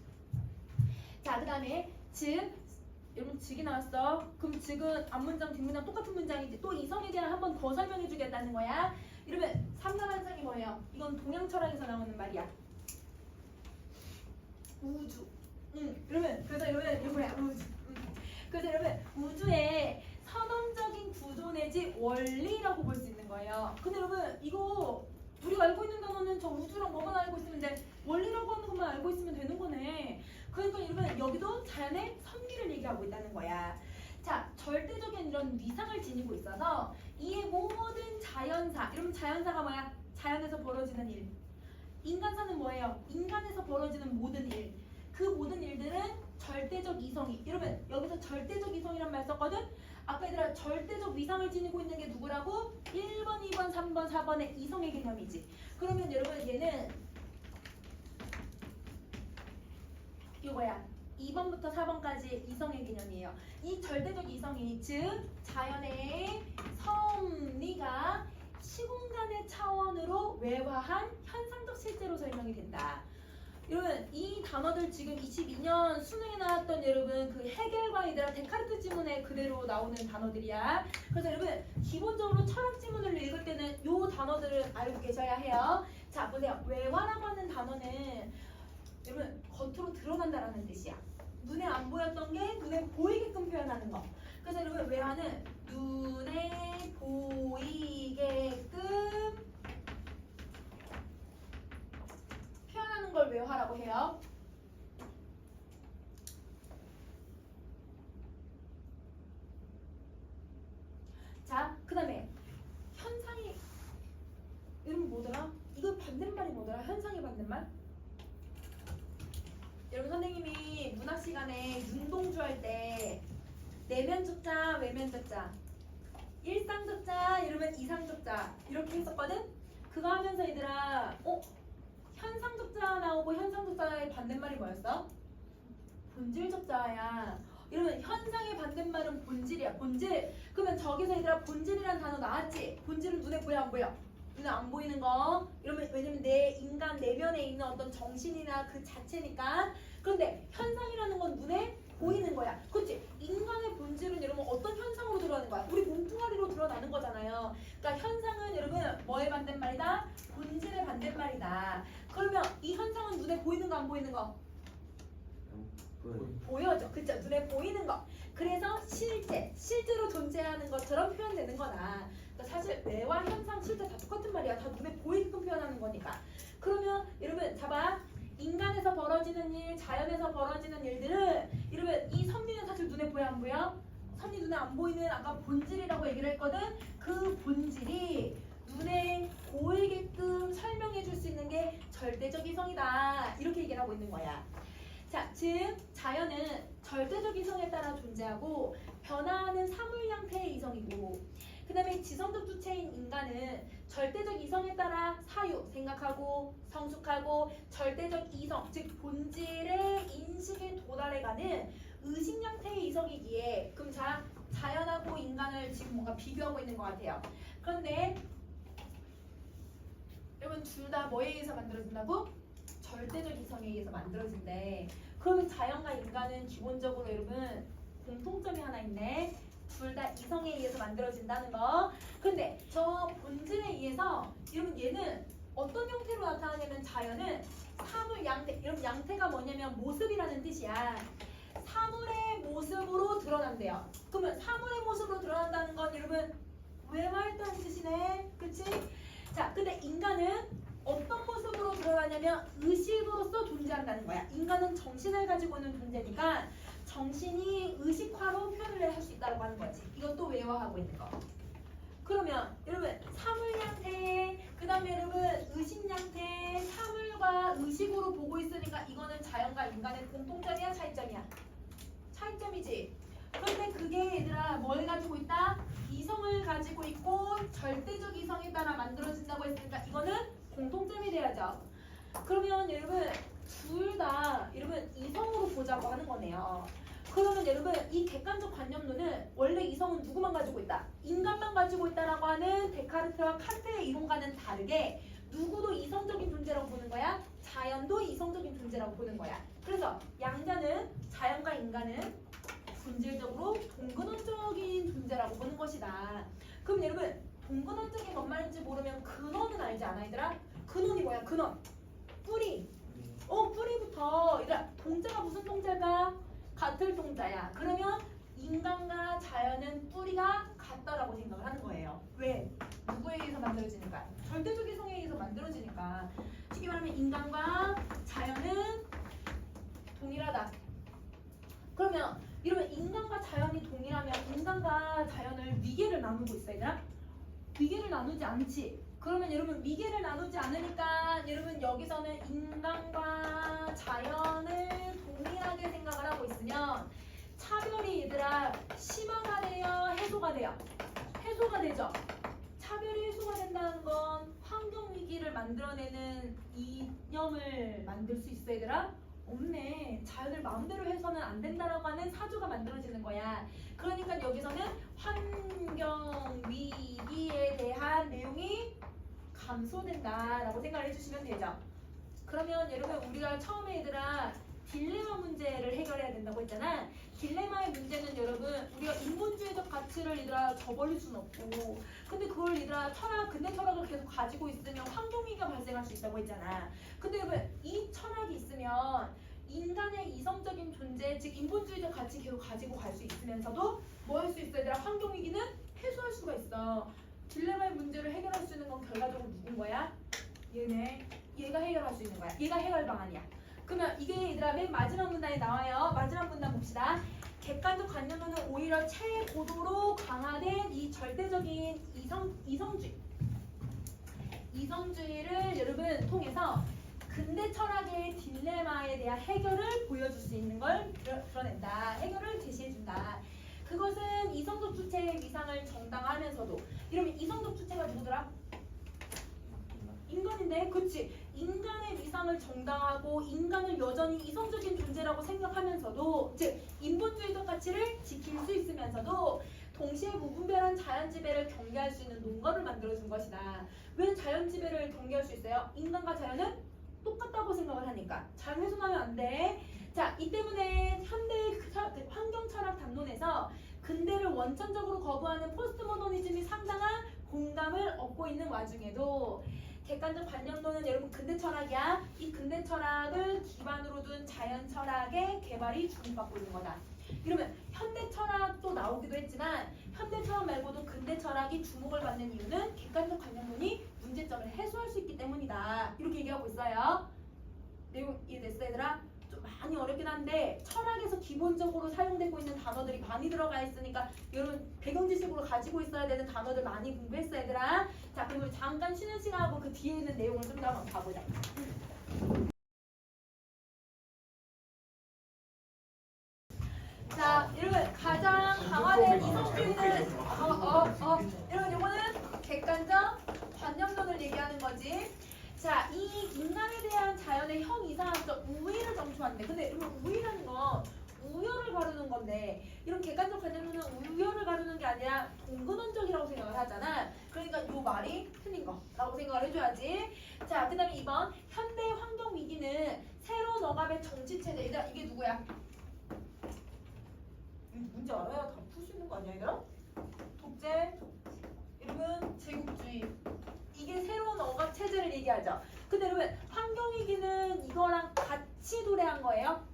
[SPEAKER 1] 자, 그 다음에 즉 여러분 직이 나왔어. 그럼 직은 앞문장 뒷문장 똑같은 문장이지. 또 이성에 대한 한 번 더 설명해 주겠다는 거야. 이러면 3단원장이 뭐예요? 이건 동양 철학에서 나오는 말이야. 우주. 그러면 그래서 여러분 이거야 우주. 그래서 여러분 우주의 선언적인 구조 내지 원리라고 볼 수 있는 거예요. 근데 여러분 이거 우리가 알고 있는 단어는 저 우주랑 뭐만 알고 있으면 돼. 원리라고 하는 것만 알고 있으면 되는 거네. 그러니까 여러분 여기도 자연의 선미를 얘기하고 있다는 거야. 자, 절대적인 이런 위상을 지니고 있어서 이의 모든 자연사. 여러분 자연사가 뭐야? 자연에서 벌어지는 일. 인간사는 뭐예요? 인간에서 벌어지는 모든 일. 그 모든 일들은 절대적 이성이. 여러분 여기서 절대적 이성이란 말 썼거든? 아까 얘들아 절대적 위상을 지니고 있는 게 누구라고? 1번, 2번, 3번, 4번의 이성의 개념이지. 그러면 여러분 얘는 이거야. 2번부터 4번까지 이성의 개념이에요. 이 절대적 이성이 즉 자연의 섭리가 시공간의 차원으로 외화한 현상적 실제로 설명이 된다. 여러분 이 단어들 지금 22년 수능에 나왔던 여러분 그 해겔과 이들아 데카르트 지문에 그대로 나오는 단어들이야. 그래서 여러분 기본적으로 철학 지문을 읽을 때는 이 단어들을 알고 계셔야 해요. 자 보세요. 외화라고 하는 단어는 여러분 겉으로 드러난다라는 뜻이야. 눈에 안 보였던 게 눈에 보이게끔 표현하는 거. 그래서 여러분 외화는 눈에 보이게끔 표현하는 걸 외화라고 해요. 자, 그 다음에 현상이 이름 뭐더라? 이거 반대말이 뭐더라? 현상의 반대말? 여러분 선생님이 문학 시간에 윤동주 할 때 내면적자, 외면적자, 일상적자, 이러면 이상적자 이렇게 했었거든? 그거 하면서 얘들아 현상적자 나오고 현상적자의 반대말이 뭐였어? 본질적자야. 이러면 현상의 반대말은 본질이야. 본질. 그러면 저기서 얘들아 본질이란 단어 나왔지? 본질은 눈에 보여 안 보여? 눈에 안 보이는 거. 이러면 왜냐면 내 인간 내면에 있는 어떤 정신이나 그 자체니까. 그런데 현상이라는 건 눈에 보이는 거야. 그렇지? 인간의 본질은 여러분 어떤 현상으로 드러나는 거야? 우리 몸뚱아리로 드러나는 거잖아요. 그러니까 현상은 여러분 뭐의 반대말이다? 본질의 반대말이다. 그러면 이 현상은 눈에 보이는 거 안 보이는 거? 보여져. 그쵸? 눈에 보이는 거. 그래서 실제로 존재하는 것처럼 표현되는 거다. 그러니까 사실 외화, 현상, 실제 다 똑같은 말이야. 다 눈에 보이게끔 표현하는 거니까. 그러면 여러분 잡아. 인간에서 벌어지는 일, 자연에서 벌어지는 일들은 여러분 이 섭리는 사실 눈에 보여 안 보여? 섭리 눈에 안 보이는 아까 본질이라고 얘기를 했거든? 그 본질이 눈에 보이게끔 설명해 줄 수 있는 게 절대적 이성이다. 이렇게 얘기를 하고 있는 거야. 자, 즉 자연은 절대적 이성에 따라 존재하고 변화하는 사물 형태의 이성이고 그 다음에 지성적 주체인 인간은 절대적 이성에 따라 사유, 생각하고 성숙하고 절대적 이성, 즉 본질의 인식에 도달해가는 의식 형태의 이성이기에 그럼 자연하고 인간을 지금 뭔가 비교하고 있는 것 같아요. 그런데 여러분 둘 다 뭐에 의해서 만들어진다고? 절대적 이성에 의해서 만들어진대. 그러면 자연과 인간은 기본적으로 여러분 공통점이 하나 있네. 둘 다 이성에 의해서 만들어진다는 거. 근데 저 본질에 의해서 여러분 얘는 어떤 형태로 나타나냐면 자연은 사물 양태. 여러분 양태가 뭐냐면 모습이라는 뜻이야. 사물의 모습으로 드러난대요. 그러면 사물의 모습으로 드러난다는 건 여러분 외화했다는 뜻이네. 그치? 자, 근데 인간은 어떤 모습으로 드러나냐면 의식으로서 존재한다는 거야. 인간은 정신을 가지고 있는 존재니까 정신이 의식화로 표현을 할 수 있다고 하는 거지. 이것도 외화하고 있는 거. 그러면 여러분 사물 양태, 그 다음에 여러분 의식 양태, 사물과 의식으로 보고 있으니까 이거는 자연과 인간의 공통점이야, 차이점이야? 차이점이지. 그런데 그게 얘들아 뭘 가지고 있다? 이성을 가지고 있고 절대적 이성에 따라 만들어진다고 했으니까 이거는 공통점이 돼야죠. 그러면 여러분 둘 다 여러분 이성으로 보자고 하는 거네요. 그러면 여러분 이 객관적 관념론은 원래 이성은 누구만 가지고 있다? 인간만 가지고 있다라고 하는 데카르트와 칸트의 이론과는 다르게 누구도 이성적인 존재라고 보는 거야? 자연도 이성적인 존재라고 보는 거야. 그래서 양자는 자연과 인간은 본질적으로 동근원적인 존재라고 보는 것이다. 그럼 여러분 동근원적인 뭔 말인지 모르면 근원은 알지 않아 얘들아? 근원이 뭐야? 근원 뿌리. 뿌리부터 얘들아 동자가 무슨 동자가? 같을 동자야. 그러면 인간과 자연은 뿌리가 같다라고 생각을 하는 거예요. 왜? 누구에 의해서 만들어지니까? 절대적 이성에 의해서 만들어지니까. 쉽게 말하면 인간과 자연은 동일하다. 그러면 이러면 인간과 자연이 동일하면 인간과 자연을 위계를 나누고 있어 얘들아? 위계를 나누지 않지. 그러면 여러분 위계를 나누지 않으니까 여러분 여기서는 인간과 자연을 동일하게 생각을 하고 있으면 차별이 얘들아 심화가 돼요? 해소가 돼요? 해소가 되죠. 차별이 해소가 된다는 건 환경 위기를 만들어내는 이념을 만들 수 있어 얘들아? 없네. 자연을 마음대로 해서는 안 된다라고 하는 사조가 만들어지는 거야. 그러니까 여기서는 환경 위기에 대한 내용이 감소된다라고 생각을 해주시면 되죠. 그러면 여러분 우리가 처음에 얘들아 딜레마 문제를 해결해야 된다고 했잖아. 딜레마의 문제는 여러분 우리가 인본주의적 가치를 얘들아 저버릴 수는 없고 근데 그걸 얘들아 근대 철학을 계속 가지고 있으면 환경위기가 발생할 수 있다고 했잖아. 근데 여러분 이 철학이 있으면 인간의 이성적인 존재 즉 인본주의적 가치 계속 가지고 갈 수 있으면서도 뭐 할 수 있어 얘들아? 환경위기는 해소할 수가 있어. 딜레마의 문제를 해결할 수 있는 건 결과적으로 누군 거야? 얘네. 얘가 해결할 수 있는 거야. 얘가 해결 방안이야. 그러면 이게 얘들아 맨 마지막 문단에 나와요. 마지막 문단 봅시다. 객관적 관념론은 오히려 최고도로 강화된 이 절대적인 이성주의를 여러분 통해서 근대 철학의 딜레마에 대한 해결을 보여줄 수 있는 걸 드러낸다. 해결을 제시해준다. 그것은 이성적 주체의 위상을 정당화하면서도 이러면 이성적 주체가 누구더라? 인간인데 그치? 인간의 위상을 정당하고 인간을 여전히 이성적인 존재라고 생각하면서도 즉 인본주의적 가치를 지킬 수 있으면서도 동시에 무분별한 자연 지배를 경계할 수 있는 논거를 만들어준 것이다. 왜 자연 지배를 경계할 수 있어요? 인간과 자연은 똑같다고 생각을 하니까. 잘 훼손하면 안 돼. 자, 이 때문에 현대 환경 철학 담론에서 근대를 원천적으로 거부하는 포스트모더니즘이 상당한 공감을 얻고 있는 와중에도 객관적 관념론은 여러분 근대 철학이야. 이 근대 철학을 기반으로 둔 자연 철학의 개발이 주목받고 있는 거다. 이러면 현대 철학도 나오기도 했지만 현대 철학 말고도 근대 철학이 주목을 받는 이유는 객관적 관념론이 문제점을 해소할 수 있기 때문이다. 이렇게 얘기하고 있어요. 내용 이해됐어 얘들아? 좀 많이 어렵긴 한데 철학에서 기본적으로 사용되고 있는 단어들이 많이 들어가 있으니까 여러분 배경 지식으로 가지고 있어야 되는 단어들 많이 공부했어 얘들아. 자 그리고 잠깐 쉬는 시간하고 그 뒤에 있는 내용을 좀 더 한번 봐보자. 자 여러분 가장 강화된 이성주의는 여러분 요거는 객관적 관념론을 얘기하는 거지. 자, 이 인간에 대한 자연의 형 이상학적 우위를 점수한대. 근데 여러분 우위라는 건 우열을 가르는 건데 이런 객관적 관념론은 우열을 가르는 게 아니라 동근원적이라고 생각을 하잖아. 그러니까 요 말이 틀린 거라고 생각을 해줘야지. 자, 그 다음에 2번 현대 환경 위기는 새로운 억압의 정치체제. 얘들아 이게 누구야? 이 문제 알아야 다 풀 수 있는 거 아니야 얘들아? 독재, 여러분 제국주의. 이게 새로운 억압 체제를 얘기하죠. 근데 여러분 환경위기는 이거랑 같이 도래한 거예요.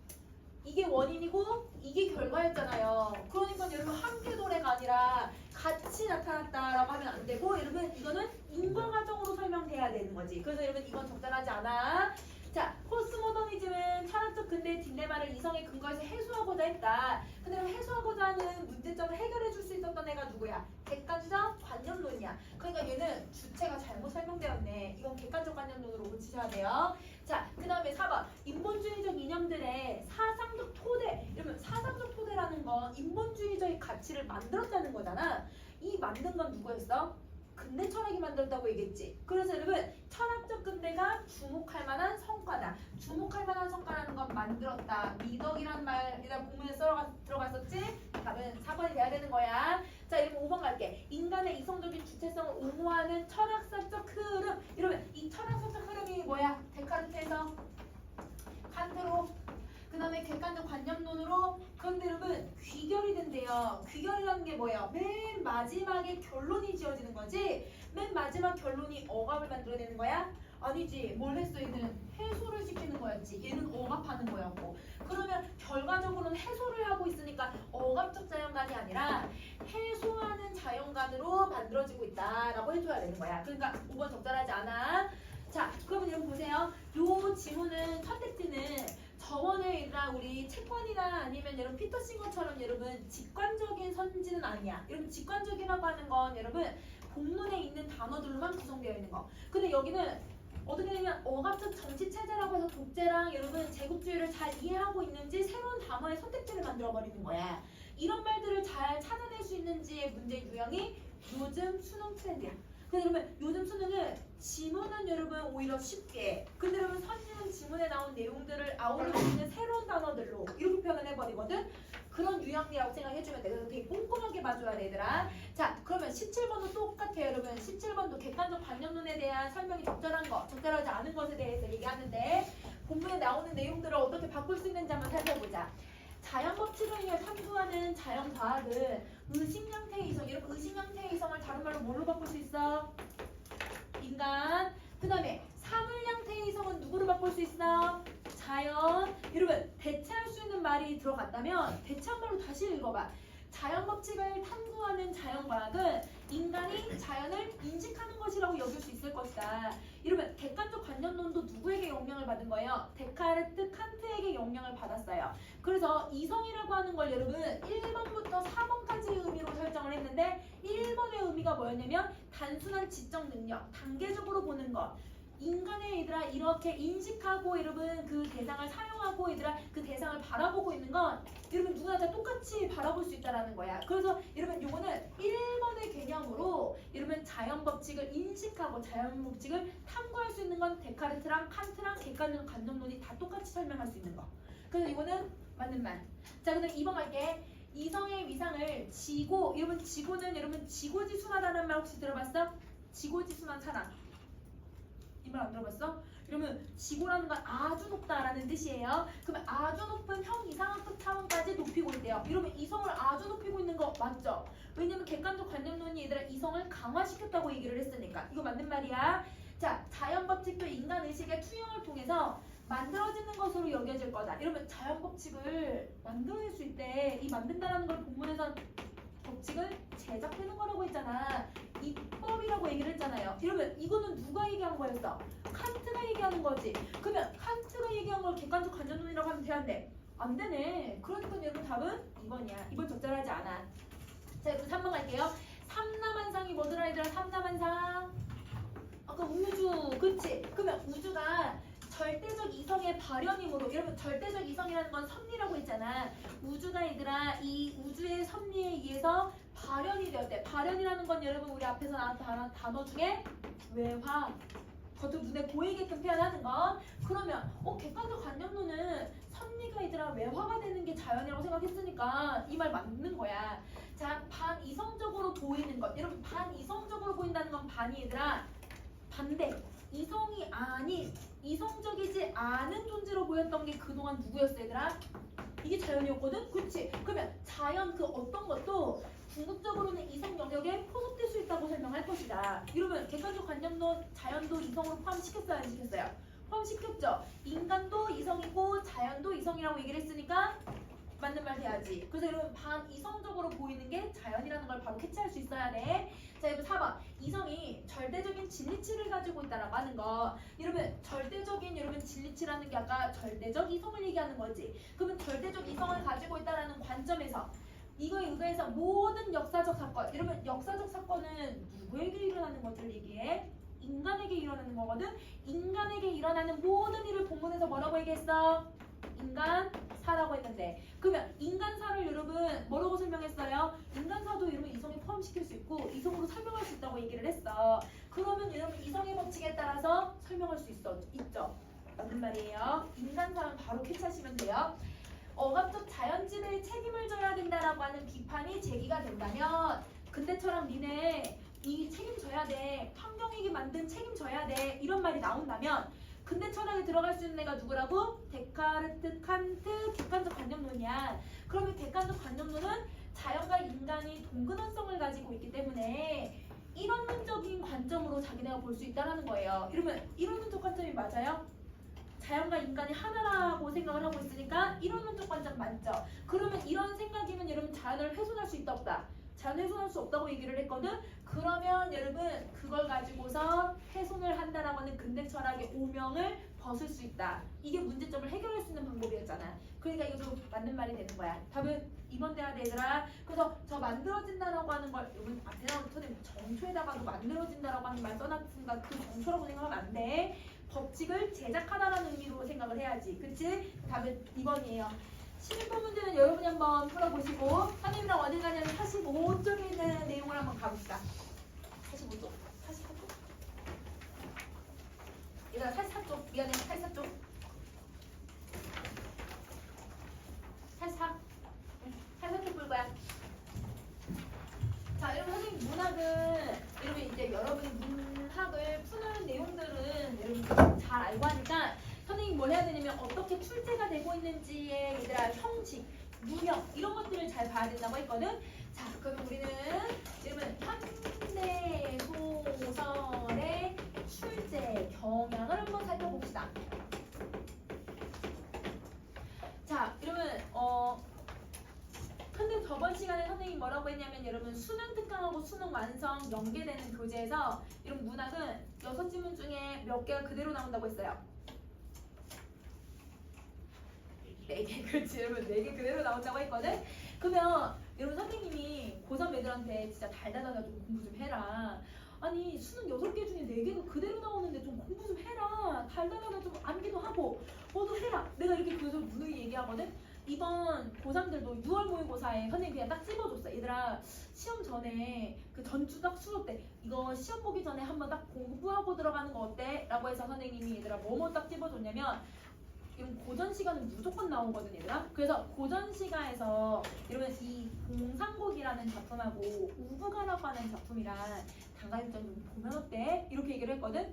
[SPEAKER 1] 이게 원인이고 이게 결과였잖아요. 그러니까 여러분 함께 도래가 아니라 같이 나타났다라고 하면 안 되고 여러분 이거는 인과과정으로 설명돼야 되는 거지. 그래서 여러분 이건 적절하지 않아. 자, 포스트모더니즘은 철학적 근대의 딜레마를 이성의 근거에서 해소하고자 했다. 근데 해소하고자 하는 문제점을 해결해 줄 수 있었던 애가 누구야? 객관적 관념론이야. 그러니까 얘는 주체가 잘못 설명되었네. 이건 객관적 관념론으로 고치셔야 돼요. 자, 그 다음에 4번 인본주의적 이념들의 사상적 토대. 이러면 사상적 토대라는 건 인본주의적인 가치를 만들었다는 거잖아. 이 만든 건 누구였어? 근대 철학이 만들었다고 얘기했지. 그래서 여러분 철학적 근대가 주목할 만한 성과다. 주목할 만한 성과라는 건 만들었다. 미덕이란 말이란 본문에 들어갔었지. 답은 4번이 돼야 되는 거야. 자, 여러분 5번 갈게. 인간의 이성적인 주체성을 옹호하는 철학사적 흐름. 이러면 이 철학사적 흐름이 뭐야? 데카르트에서 칸트로. 그 그 다음에 객관적 관념론으로. 그런데 여러분 귀결이 된대요. 귀결이라는 게 뭐예요? 맨 마지막에 결론이 지어지는 거지. 맨 마지막 결론이 억압을 만들어내는 거야? 아니지. 뭘 했어? 얘는 해소를 시키는 거였지. 얘는 억압하는 거였고. 그러면 결과적으로는 해소를 하고 있으니까 억압적 자연관이 아니라 해소하는 자연관으로 만들어지고 있다라고 해줘야 되는 거야. 그러니까 5번 적절하지 않아. 자, 그러면 여러분 보세요. 요 지문은 선택지는 저번에 얘들아 우리 채권이나 아니면 여러분 피터신 것처럼 여러분 직관적인 선지는 아니야. 여러분 직관적이라고 하는 건 여러분 본문에 있는 단어들로만 구성되어 있는 거. 근데 여기는 어떻게 되면 억압적 정치 체제라고 해서 독재랑 여러분 제국주의를 잘 이해하고 있는지 새로운 단어의 선택지를 만들어 버리는 거야. 이런 말들을 잘 찾아낼 수 있는지의 문제 유형이 요즘 수능 트렌드야. 근데 여러분 요즘 수능은 지문은 여러분 오히려 쉽게, 근데 여러분 선지는 지문에 나온 내용들을 아우를 수 있는 새로운 단어들로 이렇게 표현을 해버리거든. 그런 유형이라고 생각해주면 돼. 그래서 되게 꼼꼼하게 봐줘야 돼, 얘들아. 자, 그러면 17번도 똑같아요, 여러분. 17번도 객관적 관념론에 대한 설명이 적절한 것, 적절하지 않은 것에 대해서 얘기하는데 본문에 나오는 내용들을 어떻게 바꿀 수 있는지 한번 살펴보자. 자연법칙을 위해 탐구하는 자연과학은 의식양태의 이성, 여러분 의식양태의 이성을 다른 말로 뭘로 바꿀 수 있어? 인간. 그 다음에 사물양태의 이성은 누구로 바꿀 수 있어? 자연. 여러분 대체할 수 있는 말이 들어갔다면 대체한 말로 다시 읽어봐. 자연법칙을 탐구하는 자연과학은 인간이 자연을 인식하는 것이라고 여길 수 있을 것이다. 여러분 객관적 관념론도 누구에게 영향을 받은 거예요? 데카르트, 칸트에게 영향을 받았어요. 그래서 이성이라고 하는 걸 여러분 1번부터 4번까지의 의미로 설정을 했는데 1번의 의미가 뭐였냐면 단순한 지적 능력, 단계적으로 보는 것. 인간의 얘들아 이렇게 인식하고 여러분 그 대상을 사용하고 얘들아 그 대상을 바라보고 있는 건 여러분 누구나 다 똑같이 바라볼 수 있다라는 거야. 그래서 여러분 요거는 1번의 개념으로 여러분 자연법칙을 인식하고 자연법칙을 탐구할 수 있는 건 데카르트랑 칸트랑 객관적 관념론이 다 똑같이 설명할 수 있는 거. 그래서 이거는 맞는 말. 자, 그다음 2번 갈게. 이성의 위상을 지고, 여러분 지고는 여러분 지고지순하다는 말 혹시 들어봤어? 지고지순한 사람. 이 말 안 들어봤어? 그러면 지고라는 건 아주 높다라는 뜻이에요. 그러면 아주 높은 형 이상학급 차원까지 높이고 있대요. 이러면 이성을 아주 높이고 있는 거 맞죠? 왜냐면 객관적 관념론이 얘들아 이성을 강화시켰다고 얘기를 했으니까. 이거 맞는 말이야. 자, 자연법칙도 인간의식의 투영을 통해서 만들어지는 것으로 여겨질 거다. 이러면 자연법칙을 만들어낼 수 있대. 이 만든다라는 걸 본문에서 법칙을 제작하는 거라고 했잖아. 입법이라고 얘기를 했잖아요. 이러면 이거는 누가 얘기한 거였어? 칸트가 얘기하는 거지. 그러면 칸트가 얘기한 걸 객관적 관념론이라고 하면 되는데 안 되네. 그러니까 여러분 답은 2번이야. 2번 적절하지 않아. 자, 여러분 3번 갈게요. 삼라만상이 뭐더라 얘들아? 삼라만상. 아까 우주. 그치? 그러면 우주가 절대적 이성의 발현이므로, 여러분 절대적 이성이라는 건 섭리라고 했잖아. 우주가 얘들아 이 우주의 섭리에 의해서 발현이 되었대. 발현이라는 건 여러분 우리 앞에서 나온 단어 중에 외화, 겉으로 눈에 보이게끔 표현하는 거. 그러면 객관적 관념론은 섭리가 얘들아 외화가 되는 게 자연이라고 생각했으니까 이 말 맞는 거야. 자, 반이성적으로 보이는 것. 여러분 반이성적으로 보인다는 건 반이 얘들아 반대, 이성이 아닌 이성적이지 않은 존재로 보였던 게 그동안 누구였어 얘들아? 이게 자연이었거든? 그치? 그러면 자연 그 어떤 것도 궁극적으로는 이성 영역에 포섭될 수 있다고 설명할 것이다. 이러면 객관적 관념론 자연도 이성으로 포함시켰어요? 안 시켰어요? 포함시켰죠? 인간도 이성이고 자연도 이성이라고 얘기를 했으니까 맞는 말 돼야지. 그래서 여러분 반이성적으로 보이는 게 자연이라는 걸 바로 캐치할 수 있어야 돼. 자, 여러분 4번. 이성이 절대적인 진리치를 가지고 있다라고 하는 거. 여러분 절대적인 여러분 진리치라는 게 아까 절대적 이성을 얘기하는 거지. 그러면 절대적 이성을 가지고 있다라는 관점에서 이거에 의해서 모든 역사적 사건, 여러분 역사적 사건은 누구에게 일어나는 것을 얘기해? 인간에게 일어나는 거거든. 인간에게 일어나는 모든 일을 본문에서 뭐라고 얘기했어? 인간사라고 했는데, 그러면 인간사를 여러분 뭐라고 설명했어요? 인간사도 여러분 이성에 포함시킬 수 있고 이성으로 설명할 수 있다고 얘기를 했어. 그러면 여러분 이성의 법칙에 따라서 설명할 수 있죠. 맞는 말이에요. 인간사는 바로 캐치하시면 돼요. 억압적 자연지배에 책임을 져야 된다라고 하는 비판이 제기가 된다면, 근데처럼 니네 이 책임져야 돼, 환경위기 만든 책임져야 돼 이런 말이 나온다면 근대 철학에 들어갈 수 있는 애가 누구라고? 데카르트, 칸트, 객관적 관념론이야. 그러면 객관적 관념론은 자연과 인간이 동근원성을 가지고 있기 때문에 이론론적인 관점으로 자기네가 볼 수 있다는 거예요. 이러면 이론론적 관점이 맞아요? 자연과 인간이 하나라고 생각을 하고 있으니까 이론론적 관점 맞죠? 그러면 이런 생각이면 여러분 자연을 훼손할 수 있다 없다? 자연을 훼손할 수 없다고 얘기를 했거든? 그러면 여러분 그걸 가지고서 훼손을 한다라고 하는 근대 철학의 오명을 벗을 수 있다. 이게 문제점을 해결할 수 있는 방법이었잖아. 그러니까 이거 좀 맞는 말이 되는 거야. 답은 2번 돼야 되더라. 그래서 저 만들어진다라고 하는 걸 여러분 앞에 나온 선생님 정초에다가도 만들어진다라고 하는 말 써놨으니까 그 정초라고 생각하면 안 돼. 법칙을 제작하다라는 의미로 생각을 해야지. 그치? 답은 2번이에요. 11번 문제는 여러분이 한번 풀어보시고 선생님이랑 어디 가냐면 45쪽에 있는 내용을 한번 가봅시다. 45쪽? 44쪽? 얘들아 44쪽 미안해 44쪽 44 44쪽 볼 거야. 자 여러분 선생님 문학은 여러분 이제 여러분이 문학을 푸는 내용들은 여러분 잘 알고 하니까 선생님이 뭘 해야 되냐면 어떻게 출제가 되고 있는지에 얘들아 형식, 문형 이런 것들을 잘 봐야 된다고 했거든. 자 그럼 우리는 여러분 현대 소설의 출제 경향을 한번 살펴봅시다. 자 여러분 근데 저번 시간에 선생님이 뭐라고 했냐면 여러분 수능 특강하고 수능 완성 연계되는 교재에서 이런 문학은 6지문 중에 몇 개가 그대로 나온다고 했어요. 4개, 그렇지 여러분 4개 그대로 나온다고 했거든. 그러면 여러분 선생님이 고3 애들한테 진짜 달달하다 좀 공부 좀 해라. 아니 수능 6개 중에 4개가 그대로 나오는데 좀 공부 좀 해라. 달달하다 좀 암기도 하고 뭐도 해라. 내가 이렇게 교수로 누누이 얘기하거든. 이번 고3들도 6월 모의고사에 선생님이 그냥 딱 찝어줬어. 얘들아 시험 전에 그 전주 딱 수업 때 이거 시험 보기 전에 한번 딱 공부하고 들어가는 거 어때? 라고 해서 선생님이 얘들아 뭐뭐 딱 찝어줬냐면 이런 고전 시간은 무조건 나오거든 얘들아. 그래서 고전 시가에서 이러면 이 공상곡이라는 작품하고 우부가라고 하는 작품이랑 단가일전 좀 보면 어때? 이렇게 얘기를 했거든.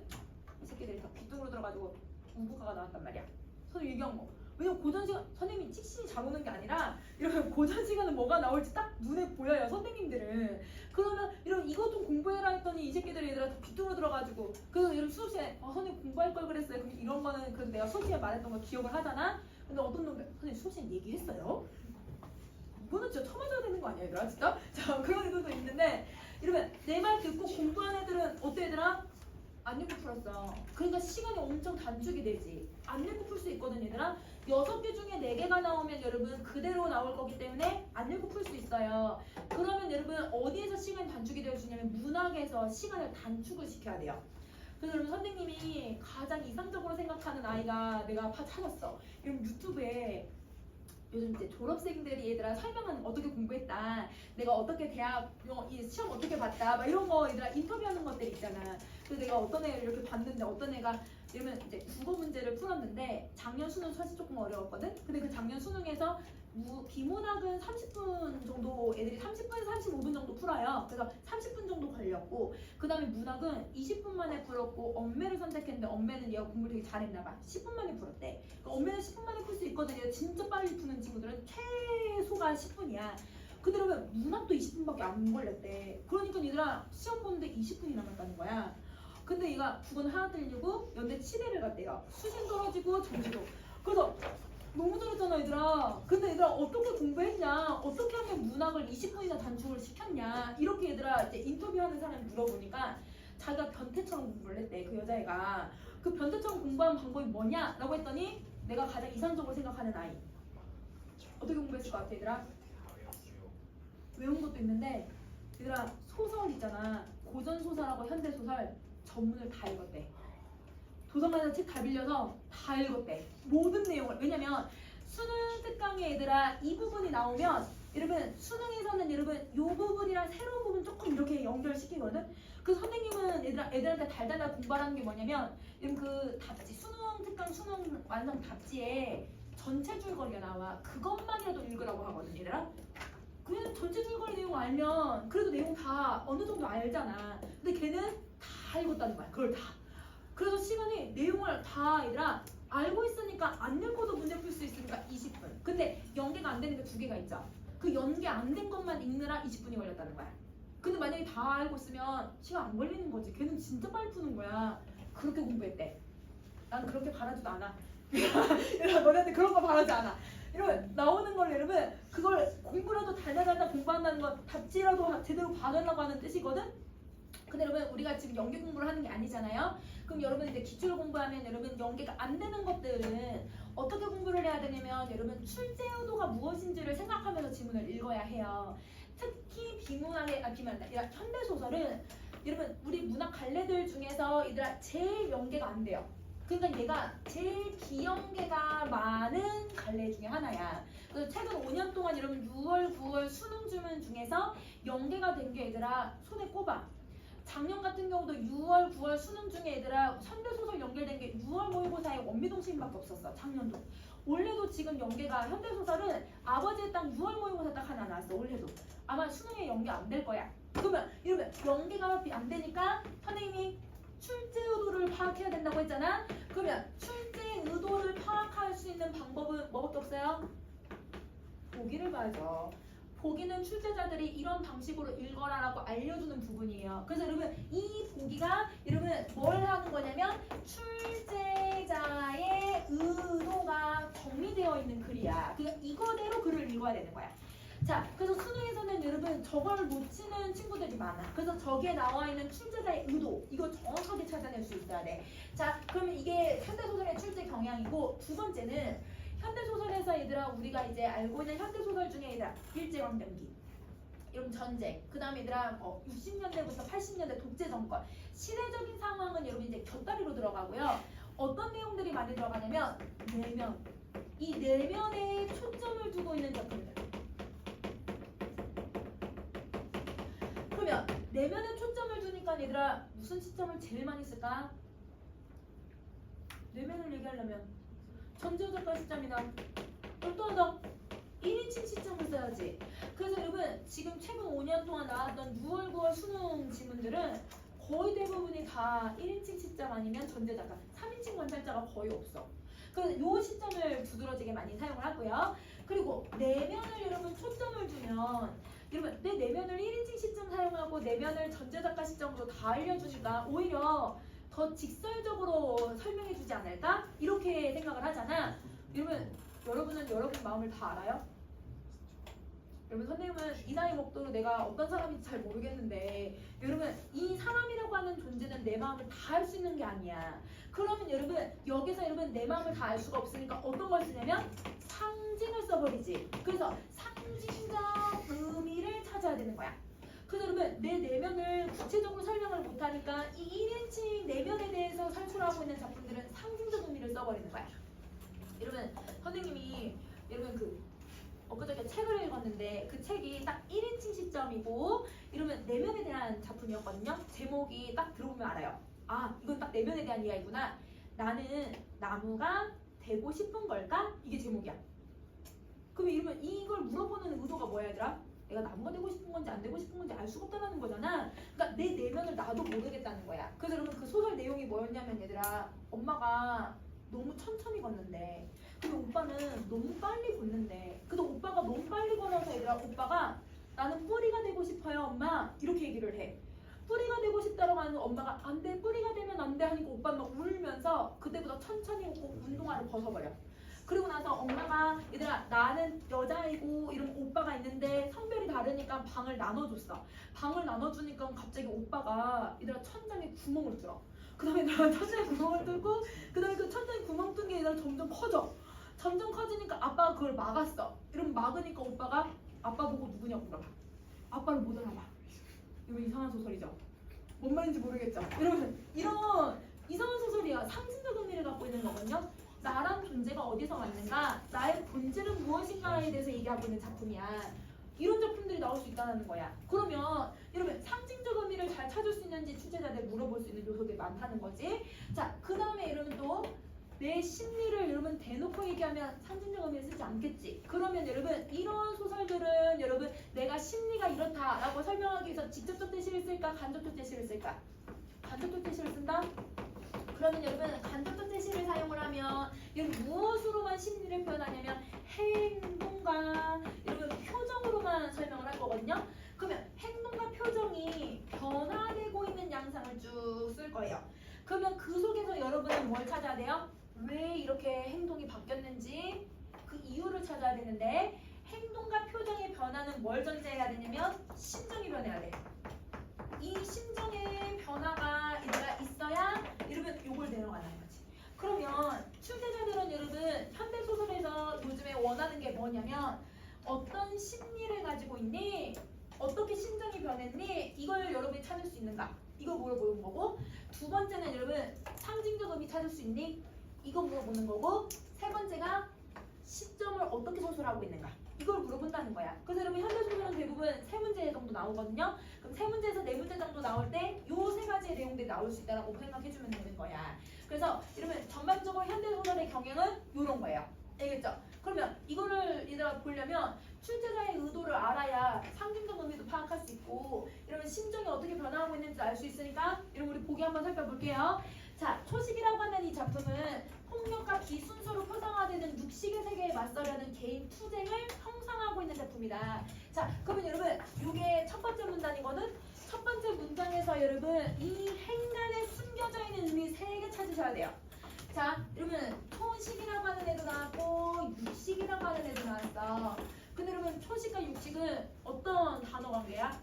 [SPEAKER 1] 이 새끼들이 다 빗둥으로 들어가지고 우부가가 나왔단 말이야. 선생님 얘기한 거. 왜냐면 고전 시간 선생님이 찍신이 잘 오는 게 아니라 이러면 고전 시간은 뭐가 나올지 딱 눈에 보여요 선생님들은. 그러면 이런 이것 좀 공부해라 했더니 이 새끼들이 얘들아 다 빗둥으로 들어가지고 그래서 이런 수업 시간에 선생님 공부할 걸 그랬어요. 그럼 이런 거는 그래도 내가 수업 시간에 말했던 거 기억을 하잖아. 근데 어떤 놈들 선생님 수업 시간에 얘기했어요? 이거는 진짜 쳐맞아야 되는 거 아니야 얘들아 진짜? 자 그런 애들도 있는데 이러면 내 말 듣고 공부한 애들은 어때 얘들아? 안 읽고 풀었어. 그러니까 시간이 엄청 단축이 되지. 안 읽고 풀 수 있거든 얘들아. 6개 중에 4개가 나오면 여러분 그대로 나올 거기 때문에 안 읽고 풀 수 있어요. 그러면 여러분 어디에서 시간이 단축이 될 수 있냐면 문학에서 시간을 단축을 시켜야 돼요. 그래서 여러분 선생님이 가장 이상적으로 생각하는 아이가 내가 찾았어. 이런 유튜브에 요즘 이제 졸업생들이 얘들아 설명하는 어떻게 공부했다, 내가 어떻게 대학 이 시험 어떻게 봤다, 막 이런 거 얘들아 인터뷰하는 것들 있잖아. 그래서 내가 어떤 애를 이렇게 봤는데 어떤 애가 이러면 이제 국어 문제를 풀었는데 작년 수능 사실 조금 어려웠거든. 근데 그 작년 수능에서 비문학은 30분 정도 애들이 30분에서 35분 정도 풀어요. 그래서 30분 정도 걸렸고 그 다음에 문학은 20분 만에 풀었고 엄매를 선택했는데 엄매는 얘가 공부를 되게 잘했나 봐. 10분 만에 풀었대. 그러니까 엄매는 10분 만에 풀 수 있거든. 얘가 진짜 빨리 푸는 친구들은 최소가 10분이야. 근데 그러면 문학도 20분밖에 안 걸렸대. 그러니까 얘들아 시험 보는데 20분이 남았다는 거야. 근데 얘가 국어는 하나 틀리고 연대 치대를 갔대요. 수신 떨어지고 점수도. 그래서 너무 잘했잖아 얘들아. 근데 얘들아 어떻게 공부했냐, 어떻게 하면 문학을 20분이나 단축을 시켰냐, 이렇게 얘들아 이제 인터뷰하는 사람이 물어보니까 자기가 변태처럼 공부를 했대. 그 여자애가 그 변태처럼 공부하는 방법이 뭐냐 라고 했더니 내가 가장 이상적으로 생각하는 아이 어떻게 공부했을 것 같아 얘들아? 외운 것도 있는데 얘들아 소설 있잖아. 고전소설하고 현대소설 전문을 다 읽었대. 도서관에서 책 다 빌려서 다 읽었대. 모든 내용을. 왜냐면 수능 특강에 얘들아 이 부분이 나오면 여러분 수능에서는 여러분 요 부분이랑 새로운 부분 조금 이렇게 연결시키거든. 그 선생님은 애들한테 달달달 공부하는 게 뭐냐면 여러분 그 답지 수능 특강 수능 완성 답지에 전체 줄거리가 나와. 그것만이라도 읽으라고 하거든 얘들아. 그냥 전체 줄거리 내용 알면 그래도 내용 다 어느 정도 알잖아. 근데 걔는 다 읽었다는 거야. 그걸 다. 그래서 시간이 내용을 다 얘들아 알고 있으니까 안 읽고도 문제 풀 수 있으니까 20분. 근데 연계가 안 되는 게 두 개가 있죠. 그 연계 안 된 것만 읽느라 20분이 걸렸다는 거야. 근데 만약에 다 알고 있으면 시간 안 걸리는 거지. 걔는 진짜 빨리 푸는 거야. 그렇게 공부했대. 난 그렇게 바라지도 않아. 너네한테 그런 거 바라지 않아. 여러분 나오는 걸 여러분 그걸 공부라도 달달달달 공부한다는 건 답지라도 제대로 받으려고 하는 뜻이거든. 근데 여러분 우리가 지금 연계 공부를 하는 게 아니잖아요. 그럼 여러분 이제 기출을 공부하면 여러분 연계가 안 되는 것들은 어떻게 공부를 해야 되냐면 여러분 출제 의도가 무엇인지를 생각하면서 지문을 읽어야 해요. 특히 비문학의 현대 소설은 여러분 우리 문학 갈래들 중에서 얘들아 제일 연계가 안 돼요. 그러니까 얘가 제일 비연계가 많은 갈래 중에 하나야. 그래서 최근 5년 동안 여러분 6월, 9월 수능 주문 중에서 연계가 된 게 얘들아 손에 꼽아. 작년 같은 경우도 6월, 9월 수능 중에 얘들아 현대소설 연결된 게 6월 모의고사에 원미동 시인밖에 없었어. 작년도. 올해도 지금 연계가 현대소설은 아버지의 땅 6월 모의고사 딱 하나 나왔어. 올해도. 아마 수능에 연계 안 될 거야. 그러면 이러면 연계가 안 되니까 선생님이 출제 의도를 파악해야 된다고 했잖아. 그러면 출제 의도를 파악할 수 있는 방법은 뭐밖에 없어요? 보기를 봐야죠. 보기는 출제자들이 이런 방식으로 읽어라라고 알려주는 부분이에요. 그래서 여러분 이 보기가 여러분 뭘 하는 거냐면 출제자의 의도가 정리되어 있는 글이야. 그러니까 이거대로 글을 읽어야 되는 거야. 자, 그래서 수능에서는 여러분 저걸 놓치는 친구들이 많아. 그래서 저기에 나와 있는 출제자의 의도 이거 정확하게 찾아낼 수 있어야 돼. 자, 그러면 이게 현대소설의 출제 경향이고 두 번째는 현대소설에서 얘들아 우리가 이제 알고 있는 현대소설 중에 얘들아 일제강점기 이런 전쟁 그 다음에 얘들아 60년대부터 80년대 독재정권 시대적인 상황은 여러분 이제 곁다리로 들어가고요. 어떤 내용들이 많이 들어가냐면 내면 이 내면에 초점을 두고 있는 작품들. 그러면 내면에 초점을 두니까 얘들아 무슨 시점을 제일 많이 쓸까? 내면을 얘기하려면 전지효작가 시점이나 또 하나 1인칭 시점을 써야지. 그래서 여러분 지금 최근 5년 동안 나왔던 6월 9월 수능 지문들은 거의 대부분이 다 1인칭 시점 아니면 전제작가 3인칭 관찰자가 거의 없어. 그래서 요 시점을 두드러지게 많이 사용을 하고요. 그리고 내면을 여러분 초점을 두면 여러분 내 내면을 1인칭 시점 사용하고 내면을 전제작가 시점으로 다 알려주니까 오히려 더 직설적으로 설명해주지 않을까? 이렇게 생각을 하잖아. 여러분은 여러분 마음을 다 알아요? 여러분 선생님은 이 나이 먹도록 내가 어떤 사람인지 잘 모르겠는데 여러분 이 사람이라고 하는 존재는 내 마음을 다 알 수 있는 게 아니야. 그러면 여러분 여기서 여러분 내 마음을 다 알 수가 없으니까 어떤 걸 쓰냐면 상징을 써버리지. 그래서 상징적 의미를 찾아야 되는 거야. 그래서 여러분 내 내면을 구체적으로 설명을 못하니까 이 1인칭 내면에 대해서 산출하고 있는 작품들은 상징적 의미를 써버리는 거야. 여러분 선생님이 여러분 엊그저께 책을 읽었는데 그 책이 딱 1인칭 시점이고 이러면 내면에 대한 작품이었거든요. 제목이 딱 들어보면 알아요. 아 이건 딱 내면에 대한 이야기구나. 나는 나무가 되고 싶은 걸까? 이게 제목이야. 그럼 이러면 이걸 물어보는 의도가 뭐야 얘들아? 내가 나무가 되고 싶은 건지 안 되고 싶은 건지 알 수가 없다는 거잖아. 그러니까 내 내면을 나도 모르겠다는 거야. 그래서 여러분 그 소설 내용이 뭐였냐면 얘들아 엄마가 너무 천천히 걷는데 근데 오빠는 너무 빨리 걷는데 근데 오빠가 너무 빨리 걸어서 얘들아 오빠가 나는 뿌리가 되고 싶어요 엄마 이렇게 얘기를 해. 뿌리가 되고 싶다고 하는 엄마가 안 돼 뿌리가 되면 안 돼 하니까 오빠는 막 울면서 그때부터 천천히 걷고 운동화를 벗어버려. 그리고 나서 엄마가 얘들아 나는 여자이고 이런 오빠가 있는데 성별이 다르니까 방을 나눠줬어. 방을 나눠주니까 갑자기 오빠가 얘들아 천장에 구멍을 뚫어. 그 다음에 나 천장에 구멍을 뚫고 그 다음에 그 천장에 구멍 뚫은 게 얘들아 점점 커져. 점점 커지니까 아빠가 그걸 막았어. 이러면 막으니까 오빠가 아빠 보고 누구냐고 물어봐. 아빠를 못 알아봐. 이거 이상한 소설이죠. 뭔 말인지 모르겠죠. 여러분 이런 이상한 소설이야. 상징적 의미를 갖고 있는 거거든요. 나란 존재가 어디서 왔는가, 나의 본질은 무엇인가에 대해서 얘기하고 있는 작품이야. 이런 작품들이 나올 수 있다는 거야. 그러면 여러분 상징적 의미를 잘 찾을 수 있는지 출제자들 물어볼 수 있는 요소들이 많다는 거지. 자, 그 다음에 여러분 또 내 심리를 여러분 대놓고 얘기하면 상징적 의미를 쓰지 않겠지. 그러면 여러분 이런 소설들은 여러분 내가 심리가 이렇다라고 설명하기 위해서 직접적 대시를 쓸까 간접적 대시를 쓸까? 간접적 대시를 쓴다? 그러면 여러분 간접적 제시를 사용을 하면 여러분 무엇으로만 심리를 표현하냐면 행동과 여러분 표정으로만 설명을 할 거거든요. 그러면 행동과 표정이 변화되고 있는 양상을 쭉 쓸 거예요. 그러면 그 속에서 여러분은 뭘 찾아야 돼요? 왜 이렇게 행동이 바뀌었는지 그 이유를 찾아야 되는데 행동과 표정의 변화는 뭘 전제해야 되냐면 심정이 변해야 돼. 이 심정의 변화가 있어야 여러분 요걸 내려가는 거지. 그러면 출제자들은 여러분 현대소설에서 요즘에 원하는 게 뭐냐면 어떤 심리를 가지고 있니? 어떻게 심정이 변했니? 이걸 여러분이 찾을 수 있는가? 이거 물어보는 거고 두 번째는 여러분 상징적 의미 찾을 수 있니? 이거 물어보는 거고 세 번째가 시점을 어떻게 소설하고 있는가? 이걸 물어본다는 거야. 그래서 여러분 현대소설은 대부분 세 문제 정도 나오거든요. 그럼 세 문제에서 네 문제 정도 나올 때 요 세 가지의 내용들이 나올 수 있다라고 생각해주면 되는 거야. 그래서 여러분 전반적으로 현대소설의 경향은 요런 거예요. 알겠죠? 그러면 이거를 얘들아 보려면 출제자의 의도를 알아야 상징적 의미도 파악할 수 있고 이러면 심정이 어떻게 변화하고 있는지 알 수 있으니까 여러분 우리 보기 한번 살펴볼게요. 자, 초식이라고 하는 이 작품은 폭력과 비순서로 표상화되는 육식의 세계에 맞서려는 개인 투쟁을 형상하고 있는 작품이다. 자, 그러면 여러분 이게 첫 번째 문단이거든. 첫 번째 문장에서 여러분 이 행간에 숨겨져 있는 의미 3개 찾으셔야 돼요. 자, 여러분 초식이라고 하는 애도 나왔고 육식이라고 하는 애도 나왔어. 근데 여러분 초식과 육식은 어떤 단어 관계야?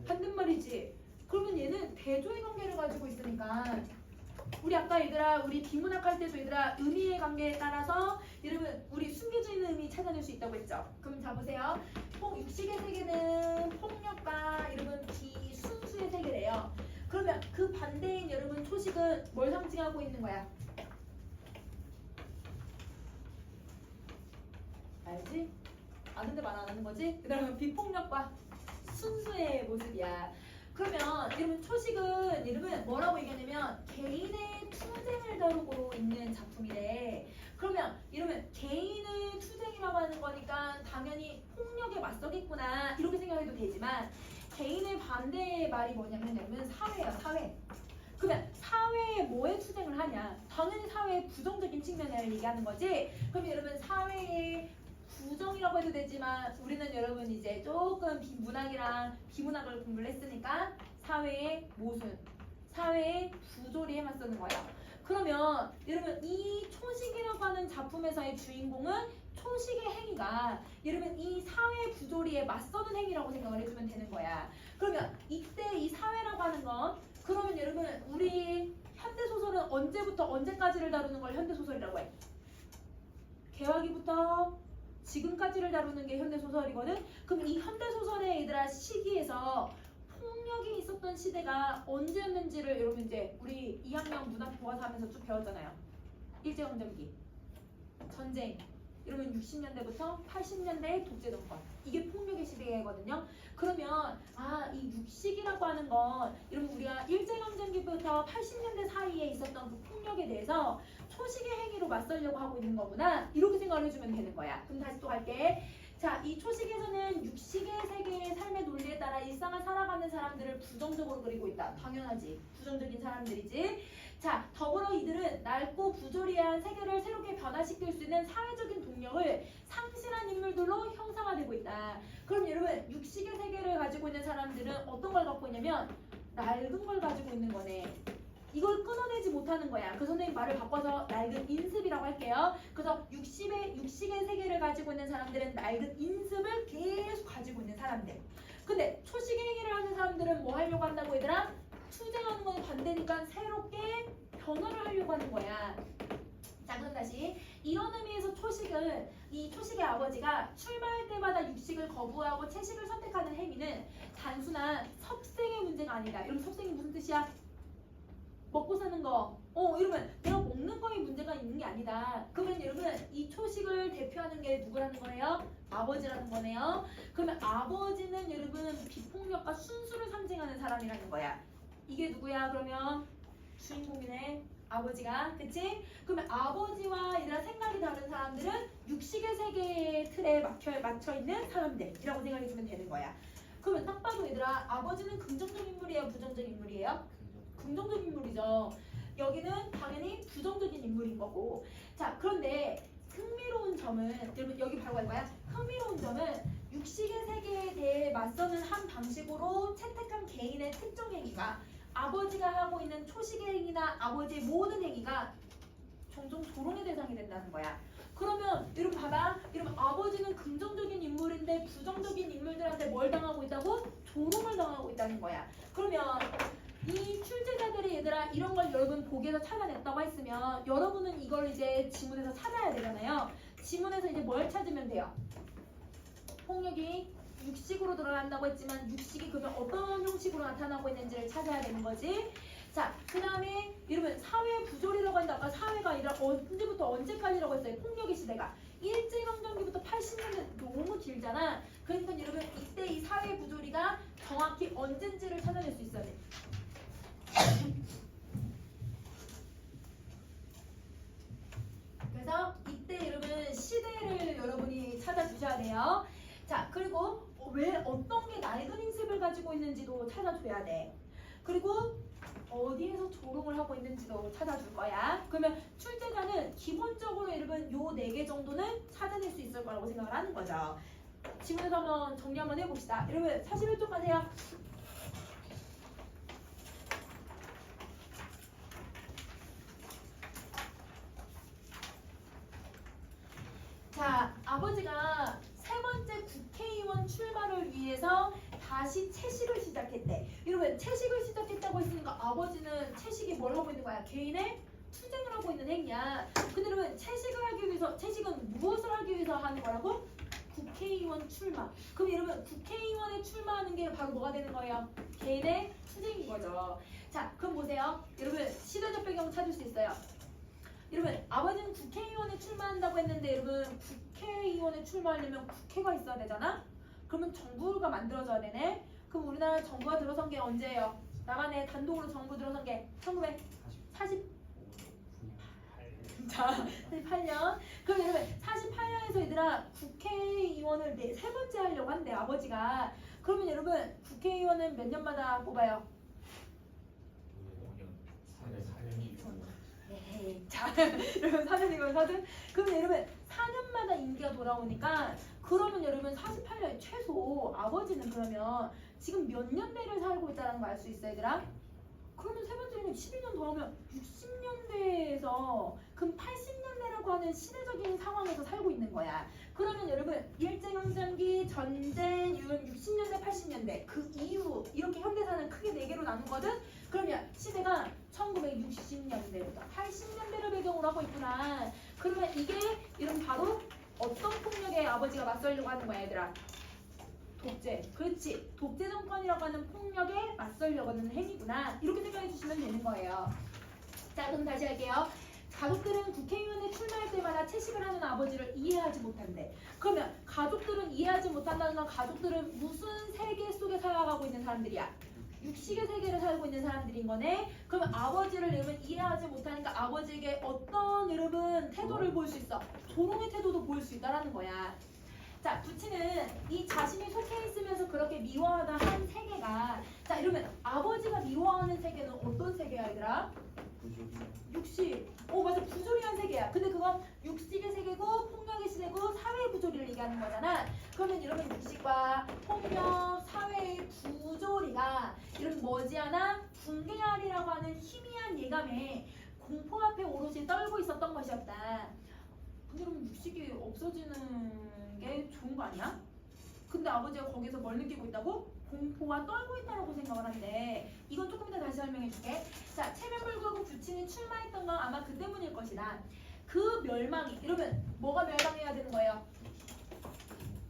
[SPEAKER 1] 반대말이지. 그러면 얘는 대조의 관계를 가지고 있으니까 우리 아까 얘들아 우리 비문학 할 때도 얘들아 의미의 관계에 따라서 여러분 우리 숨겨져 있는 의미 찾아낼 수 있다고 했죠. 그럼 자 보세요. 육식의 세계는 폭력과 여러분 비순수의 세계래요. 그러면 그 반대인 여러분 초식은 뭘 상징하고 있는 거야? 알지? 아는데 말 안 하는 거지? 그다음에 비폭력과 순수의 모습이야. 그러면 여러분 초식은 여러분 뭐라고 얘기하냐면 개인의 투쟁을 다루고 있는 작품이래. 그러면 여러분 개인의 투쟁이라고 하는 거니까 당연히 폭력에 맞서겠구나 이렇게 생각해도 되지만 개인의 반대의 말이 뭐냐면 여러분 사회야 사회. 그러면 사회에 뭐에 투쟁을 하냐? 당연히 사회의 부정적인 측면을 얘기하는 거지. 그럼 여러분 사회의 부정이라고 해도 되지만 우리는 여러분 이제 조금 문학이랑 비문학을 공부를 했으니까 사회의 모순, 사회의 부조리에 맞서는 거야. 그러면 여러분 이 초식이라고 하는 작품에서의 주인공은 초식의 행위가 여러분 이 사회 부조리에 맞서는 행위라고 생각을 해주면 되는 거야. 그러면 이때 이 사회라고 하는 건 그러면 여러분 우리 현대소설은 언제부터 언제까지를 다루는 걸 현대소설이라고 해? 개화기부터 지금까지를 다루는 게 현대소설이거든? 그럼 이 현대소설의 얘들아 시기에서 폭력이 있었던 시대가 언제였는지를 여러분 이제 우리 2학년 문학 교과서 하면서 쭉 배웠잖아요. 일제강점기, 전쟁, 여러분 60년대부터 80년대의 독재정권 이게 폭력의 시대거든요. 그러면 이 육식이라고 하는 건 여러분 우리가 일제강점기부터 80년대 사이에 있었던 그 폭력에 대해서 초식의 행위로 맞서려고 하고 있는 거구나 이렇게 생각을 해주면 되는 거야. 그럼 다시 또 갈게. 자, 이 초식에서는 육식의 세계의 삶의 논리에 따라 일상을 살아가는 사람들을 부정적으로 그리고 있다. 당연하지. 부정적인 사람들이지. 자, 더불어 이들은 낡고 부조리한 세계를 새롭게 변화시킬 수 있는 사회적인 동력을 상실한 인물들로 형상화되고 있다. 그럼 여러분 육식의 세계를 가지고 있는 사람들은 어떤 걸 갖고 있냐면 낡은 걸 가지고 있는 거네. 이걸 끊어내지 못하는 거야. 그 선생님 말을 바꿔서 낡은 인습이라고 할게요. 그래서 육식의 세계를 가지고 있는 사람들은 낡은 인습을 계속 가지고 있는 사람들. 근데 초식의 행위를 하는 사람들은 뭐 하려고 한다고 얘들아? 투쟁하는 건 반대니까 새롭게 변화를 하려고 하는 거야. 자, 그럼 다시 이런 의미에서 초식은 이 초식의 아버지가 출마할 때마다 육식을 거부하고 채식을 선택하는 행위는 단순한 섭생의 문제가 아니다. 이러면 섭생이 무슨 뜻이야? 먹고 사는 거. 이러면 내가 먹는 거에 문제가 있는 게 아니다. 그러면 여러분 이 초식을 대표하는 게 누구라는 거예요? 아버지라는 거네요. 그러면 아버지는 여러분 비폭력과 순수를 상징하는 사람이라는 거야. 이게 누구야? 그러면 주인공이네. 아버지가. 그치? 그러면 아버지와 얘들아 생각이 다른 사람들은 육식의 세계의 틀에 맞춰있는 사람들이라고 생각해주면 되는 거야. 그러면 딱 봐도 얘들아 아버지는 긍정적 인물이에요? 부정적 인물이에요? 긍정적 인물이죠. 여기는 당연히 부정적인 인물인 거고. 자, 그런데 흥미로운 점은 여러분 여기 바로 갈 거야. 흥미로운 점은 육식의 세계에 대해 맞서는 한 방식으로 채택한 개인의 특정 행위가 아버지가 하고 있는 초식의 행위나 아버지의 모든 행위가 종종 조롱의 대상이 된다는 거야. 그러면 여러분 봐봐. 여러분 아버지는 긍정적인 인물인데 부정적인 인물들한테 뭘 당하고 있다고? 조롱을 당하고 있다는 거야. 그러면 이 출제자들이 얘들아 이런 걸 여러분 보기에서 찾아냈다고 했으면 여러분은 이걸 이제 지문에서 찾아야 되잖아요. 지문에서 이제 뭘 찾으면 돼요? 폭력이 육식으로 드러난다고 했지만 육식이 그러면 어떤 형식으로 나타나고 있는지를 찾아야 되는 거지. 자, 그 다음에 여러분 사회 부조리라고 하는데 아까 사회가 아니라 언제부터 언제까지라고 했어요? 폭력의 시대가 일제강점기부터 80년대 너무 길잖아. 그러니까 여러분 이때 이 사회 부조리가 정확히 언젠지를 찾아낼 수 있어야 돼. 그래서 이때 여러분 시대를 여러분이 찾아주셔야 돼요. 자, 그리고 왜 어떤 게 낡은 인습을 가지고 있는지도 찾아줘야 돼. 그리고 어디에서 조롱을 하고 있는지도 찾아줄 거야. 그러면 출제자는 기본적으로 여러분 요 4개 정도는 찾아낼 수 있을 거라고 생각을 하는 거죠. 지문에서 한번 정리 한번 해봅시다. 여러분 41쪽 가세요. 자, 아버지가 세 번째 국회의원 출마를 위해서 다시 채식을 시작했대. 여러분 채식을 시작했다고 했으니까 아버지는 채식이 뭘 하고 있는 거야? 개인의 투쟁을 하고 있는 행위야. 근데 여러분 채식을 하기 위해서 채식은 무엇을 하기 위해서 하는 거라고? 국회의원 출마. 그럼 여러분 국회의원에 출마하는 게 바로 뭐가 되는 거예요? 개인의 투쟁인 거죠. 자, 그럼 보세요. 여러분 시대적 배경 찾을 수 있어요. 여러분 아버지는 국회의원에 출마한다고 했는데 여러분 국회의원에 출마하려면 국회가 있어야 되잖아? 그러면 정부가 만들어져야 되네? 그럼 우리나라 정부가 들어선 게 언제예요? 나만의 단독으로 정부 들어선 게 1940 자, 48년. 그럼 여러분 48년에서 얘들아 국회의원을 세 번째 하려고 한대 아버지가. 그러면 여러분 국회의원은 몇 년마다 뽑아요? 4년. 자, 여러분 4년이면 4년? 그러면 여러분 4년마다 임기가 돌아오니까 그러면 여러분 48년 최소 아버지는 그러면 지금 몇 년대를 살고 있다는 거 알 수 있어요 얘들아? 그러면 세 번째는 12년 더 하면 60년대에서 그럼 80년대라고 하는 시대적인 상황에서 살고 있는 거야. 그러면 여러분 일제강점기, 전쟁, 이런 60년대, 80년대 그 이후 이렇게 현대사는 크게 4개로 나누거든? 그러면 시대가 1960년대부터 80년대를 배경으로 하고 있구나. 그러면 이게 이런 바로 어떤 폭력에 아버지가 맞서려고 하는 거야 얘들아? 독재. 그렇지. 독재 정권이라고 하는 폭력에 맞서려고 하는 행위구나. 이렇게 생각해 주시면 되는 거예요. 자, 그럼 다시 할게요. 가족들은 국회의원에 출마할 때마다 채식을 하는 아버지를 이해하지 못한대. 그러면 가족들은 이해하지 못한다는 건 가족들은 무슨 세계 속에 살아가고 있는 사람들이야? 육식의 세계를 살고 있는 사람들인 거네. 그러면 아버지를 여러분 이해하지 못하니까 아버지에게 어떤 여러분 태도를 보일 수 있어? 조롱의 태도도 보일 수 있다라는 거야. 자, 부치는 이 자신이 속해 있으면서 그렇게 미워하다 한 세계가 자, 이러면 아버지가 미워하는 세계는 어떤 세계야, 얘들아? 육식. 맞아. 부조리한 세계야. 근데 그건 육식의 세계고 폭력의 시대고 사회 부조리를 얘기하는 거잖아. 그러면 여러분 육식과 폭력, 사회의 부조리가 이런 머지않아 붕괴하리라고 하는 희미한 예감에 공포 앞에 오롯이 떨고 있었던 것이었다. 근데 그럼 육식이 없어지는 게 좋은 거 아니야? 근데 아버지가 거기서 뭘 느끼고 있다고? 공포가 떨고 있다고 생각을 한대. 이건 조금 이따 다시 설명해 줄게. 자, 체면불구하고 부친이 출마했던 건 아마 그 때문일 것이다. 그 멸망이 여러분 뭐가 멸망해야 되는 거예요?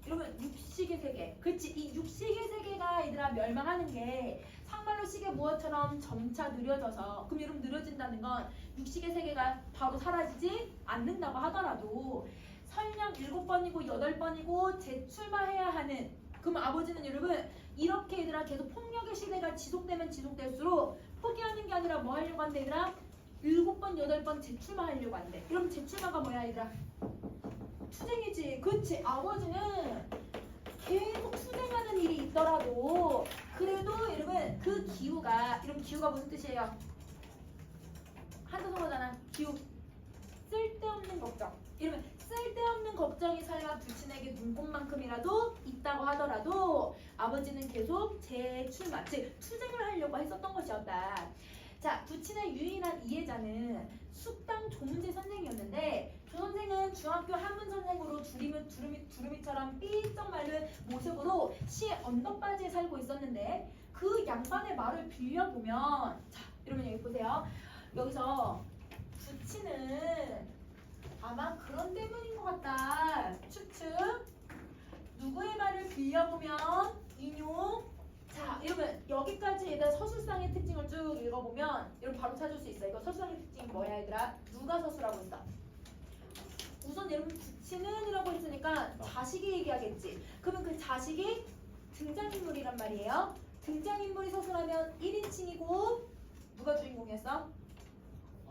[SPEAKER 1] 여러분 육식의 세계. 그렇지. 이 육식의 세계가 얘들아 멸망하는 게 상말로 시계 무엇처럼 점차 느려져서 그럼 여러분 느려진다는 건 육식의 세계가 바로 사라지지 않는다고 하더라도 설령 7번이고 8번이고 재출마해야 하는 그럼 아버지는 여러분 이렇게 얘들아 계속 폭력의 시대가 지속되면 지속될수록 포기하는 게 아니라 뭐 하려고 한대 얘들아? 7번, 8번 재출마하려고 한대. 그럼 재출마가 뭐야 얘들아? 투쟁이지. 그렇지. 아버지는 계속 투쟁하는 일이 있더라도 그래도 여러분 그 기후가 이런 기후가 무슨 뜻이에요? 한자성어잖아. 기욱. 쓸데없는 걱정. 이러면 쓸데없는 걱정이 설마 부친에게 눈곱만큼이라도 있다고 하더라도 아버지는 계속 재출마, 즉 투쟁을 하려고 했었던 것이었다. 자, 부친의 유일한 이해자는 숙당 조문재 선생이었는데 조 선생은 중학교 한문 선생으로 두루미처럼 삐쩍 마른 모습으로 시의 언덕바지에 살고 있었는데 그 양반의 말을 빌려보면 자, 이러면 여기 보세요. 여기서 부친은 아마 그런 때문인 것 같다. 추측. 누구의 말을 빌려보면 인용. 자, 이러면 여기까지 얘들아 서술상의 특징을 쭉 읽어보면 여러분 바로 찾을 수 있어. 이거 서술상의 특징이 뭐야 얘들아? 누가 서술하고 있어? 우선 여러분 부친은 이라고 했으니까 자식이 얘기하겠지. 그러면 그 자식이 등장인물이란 말이에요. 등장인물이 서술하면 1인칭이고 누가 주인공이었어?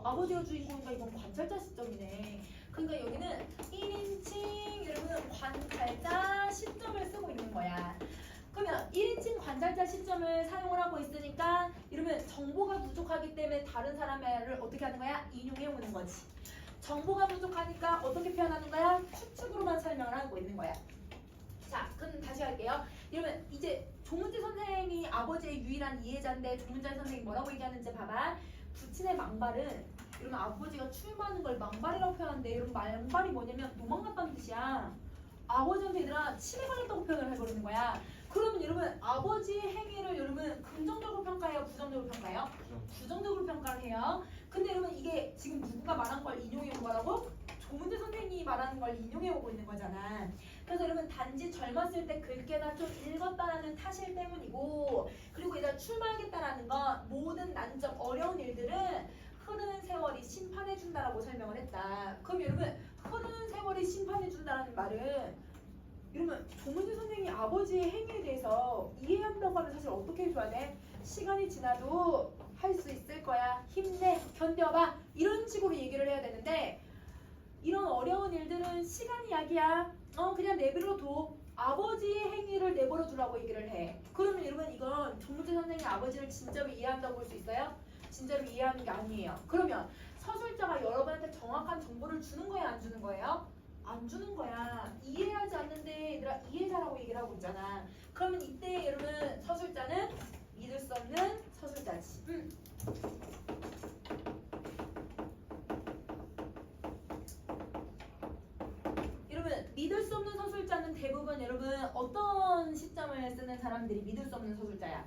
[SPEAKER 1] 아버지가 주인공이니까 이건 관찰자 시점이네. 그러니까 여기는 1인칭 여러분 관찰자 시점을 쓰고 있는 거야. 그러면 1인칭 관찰자 시점을 사용을 하고 있으니까 이러면 정보가 부족하기 때문에 다른 사람의 말을 어떻게 하는 거야? 인용해 오는 거지. 정보가 부족하니까 어떻게 표현하는 거야? 추측으로만 설명을 하고 있는 거야. 자, 그럼 다시 할게요. 이러면 이제 조문재 선생이 아버지의 유일한 이해자인데 조문재 선생이 뭐라고 얘기하는지 봐봐. 부친의 망발은 이러면 아버지가 출마하는 걸 망발이라고 표현하는데 이런 망발이 뭐냐면 도망갔다는 뜻이야. 아버지한테 얘들아 침해받았다고 표현을 해버리는 거야. 그러면 여러분 아버지의 행위를 여러분 긍정적으로 평가해요? 부정적으로 평가해요? 부정적으로 평가를 해요. 근데 여러분 이게 지금 누군가 말한 걸 인용해 온 거라고? 조문재 선생님이 말하는 걸 인용해 오고 있는 거잖아. 그래서 여러분 단지 젊었을 때 긁게나 좀 읽었다라는 타실 때문이고 그리고 이제 출마하겠다라는 건 모든 난점 어려운 일들은 흐르는 세월이 심판해준다라고 설명을 했다. 그럼 여러분 흐르는 세월이 심판해준다는 말은 이러면 조문재 선생이 아버지의 행위에 대해서 이해한다고 하면 사실 어떻게 해줘야 돼? 시간이 지나도 할 수 있을 거야. 힘내, 견뎌봐. 이런 식으로 얘기를 해야 되는데 이런 어려운 일들은 시간이 약이야. 그냥 내버려둬. 아버지의 행위를 내버려 두라고 얘기를 해. 그러면 여러분 이건 조문재 선생이 아버지를 진짜로 이해한다고 볼 수 있어요? 진짜로 이해하는 게 아니에요. 그러면 서술자가 여러분한테 정확한 정보를 주는 거예요? 안 주는 거예요? 안 주는 거야. 이해하지 않는데 얘들아 이해자라고 얘기를 하고 있잖아. 그러면 이때 여러분 서술자는 믿을 수 없는 서술자지. 여러분 믿을 수 없는 서술자는 대부분 여러분 어떤 시점을 쓰는 사람들이 믿을 수 없는 서술자야?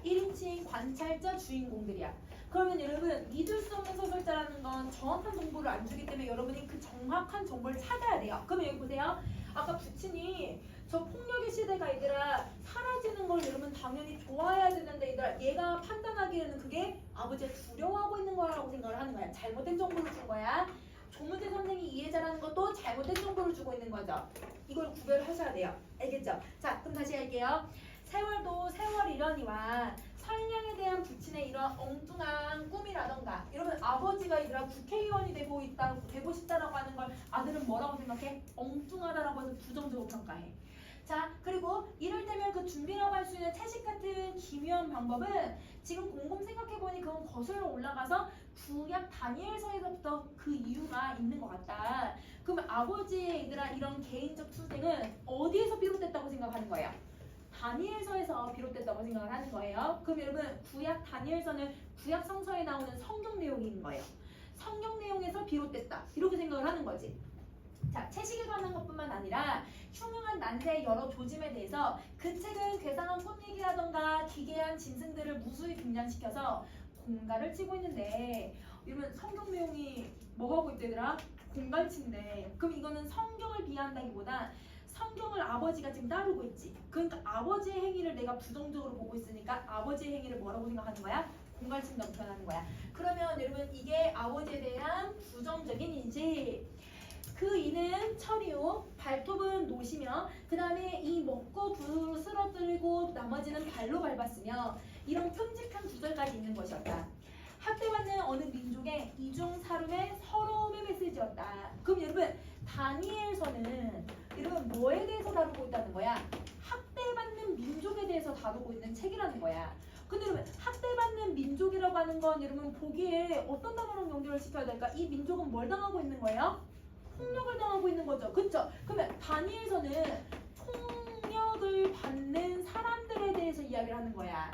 [SPEAKER 1] 1인칭 관찰자 주인공들이야. 그러면 여러분 믿을 수 없는 서술자라는 건 정확한 정보를 안 주기 때문에 여러분이 그 정확한 정보를 찾아야 돼요. 그러면 여기 보세요. 아까 부친이 저 폭력의 시대가 얘들아 사라지는 걸 여러분 당연히 좋아해야 되는데 얘들아 얘가 판단하기에는 그게 아버지가 두려워하고 있는 거라고 생각을 하는 거야. 잘못된 정보를 준 거야. 조문재 선생이 이해자라는 것도 잘못된 정보를 주고 있는 거죠. 이걸 구별하셔야 돼요. 알겠죠? 자, 그럼 다시 할게요. 세월도 세월이려니와 설량에 대한 부친의 이런 엉뚱한 꿈이라던가 여러분 아버지가 얘들아 국회의원이 되고 싶다라고 하는 걸 아들은 뭐라고 생각해? 엉뚱하다라고 해서 부정적으로 평가해. 자, 그리고 이를테면 그 준비라고 할 수 있는 채식 같은 기묘한 방법은 지금 곰곰 생각해보니 그건 거슬러 올라가서 구약 다니엘서에서부터 그 이유가 있는 것 같다. 그러면 아버지의 얘들아 이런 개인적 투쟁은 어디에서 비롯됐다고 생각하는 거예요? 다니엘서에서 비롯됐다고 생각을 하는 거예요. 그럼 여러분 구약 다니엘서는 구약 성서에 나오는 성경 내용인 거예요. 성경 내용에서 비롯됐다 이렇게 생각을 하는 거지. 자, 채식에 관한 것뿐만 아니라 흉흉한 난세의 여러 조짐에 대해서 그 책은 괴상한 꽃얘기라던가 기괴한 짐승들을 무수히 등장시켜서 공갈을 치고 있는데 이러면 성경 내용이 뭐 하고 있대더라? 공갈친데 그럼 이거는 성경을 비하한다기보다 성경을 아버지가 지금 따르고 있지. 그러니까 아버지의 행위를 내가 부정적으로 보고 있으니까 아버지의 행위를 뭐라고 생각하는 거야? 공갈친다고 표현하는 거야. 그러면 여러분 이게 아버지에 대한 부정적인 인식. 그 이는 철이 후 발톱은 노시며 그 다음에 이 먹고 부스러뜨리고 나머지는 발로 밟았으며 이런 끔찍한 구절까지 있는 것이었다. 학대받는 어느 민족의 이중사륜의 서러움의 메시지였다. 그럼 여러분 다니엘서는 여러분 뭐에 대해서 다루고 있다는 거야? 학대받는 민족에 대해서 다루고 있는 책이라는 거야. 근데 여러분 학대받는 민족이라고 하는 건 여러분 보기에 어떤 단어랑 연결을 시켜야 될까? 이 민족은 뭘 당하고 있는 거예요? 폭력을 당하고 있는 거죠. 그쵸? 그러면 다니엘서는 폭력을 받는 사람들에 대해서 이야기를 하는 거야.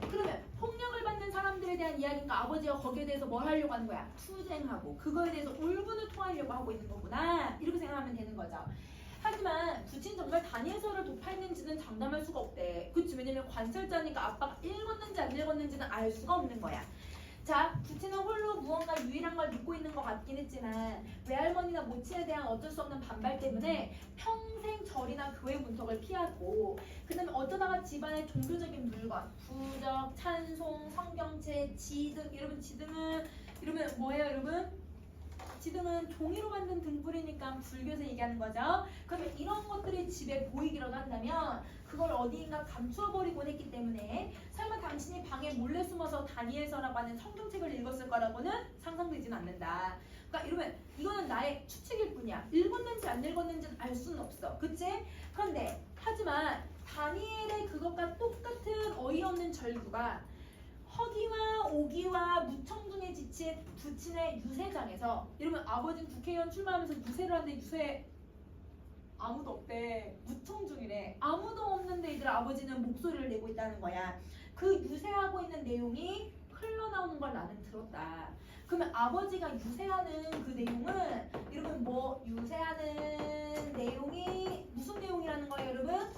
[SPEAKER 1] 그러면 폭력을 받는 사람들에 대한 이야기인가 아버지가 거기에 대해서 뭘 하려고 하는 거야? 투쟁하고 그거에 대해서 울분을 토하려고 하고 있는 거구나. 이렇게 생각하면 되는 거죠. 하지만 부친 정말 다니엘서를 도파했는지는 장담할 수가 없대. 그치? 왜냐면 관설자니까 아빠가 읽었는지 안 읽었는지는 알 수가 없는 거야. 자, 부친은 홀로 무언가 유일한 걸 믿고 있는 것 같긴 했지만 외할머니나 모친에 대한 어쩔 수 없는 반발 때문에 평생 절이나 교회 문턱을 피하고 그 다음에 어쩌다가 집안의 종교적인 물건, 부적, 찬송, 성경책, 지등, 여러분 지등은 이러면 뭐예요 여러분? 지등은 종이로 만든 등불이니까 불교에서 얘기하는 거죠. 그러면 이런 것들이 집에 보이기라도 한다면 그걸 어디인가 감추어버리곤 했기 때문에 설마 당신이 방에 몰래 숨어서 다니엘서라고 하는 성경책을 읽었을 거라고는 상상되지는 않는다. 그러니까 이러면 이거는 나의 추측일 뿐이야. 읽었는지 안 읽었는지는 알 수는 없어. 그치? 그런데 하지만 다니엘의 그것과 똑같은 어이없는 절규가 허기와 오기와 무청중에 지친 부친의 유세장에서 이러면 아버지는 국회의원 출마하면서 유세를 하는데 유세 아무도 없대. 무청중이래. 아무도 없는데 이들 아버지는 목소리를 내고 있다는 거야. 그 유세하고 있는 내용이 흘러나오는 걸 나는 들었다. 그러면 아버지가 유세하는 그 내용은 여러분 뭐 유세하는 내용이 무슨 내용이라는 거예요 여러분?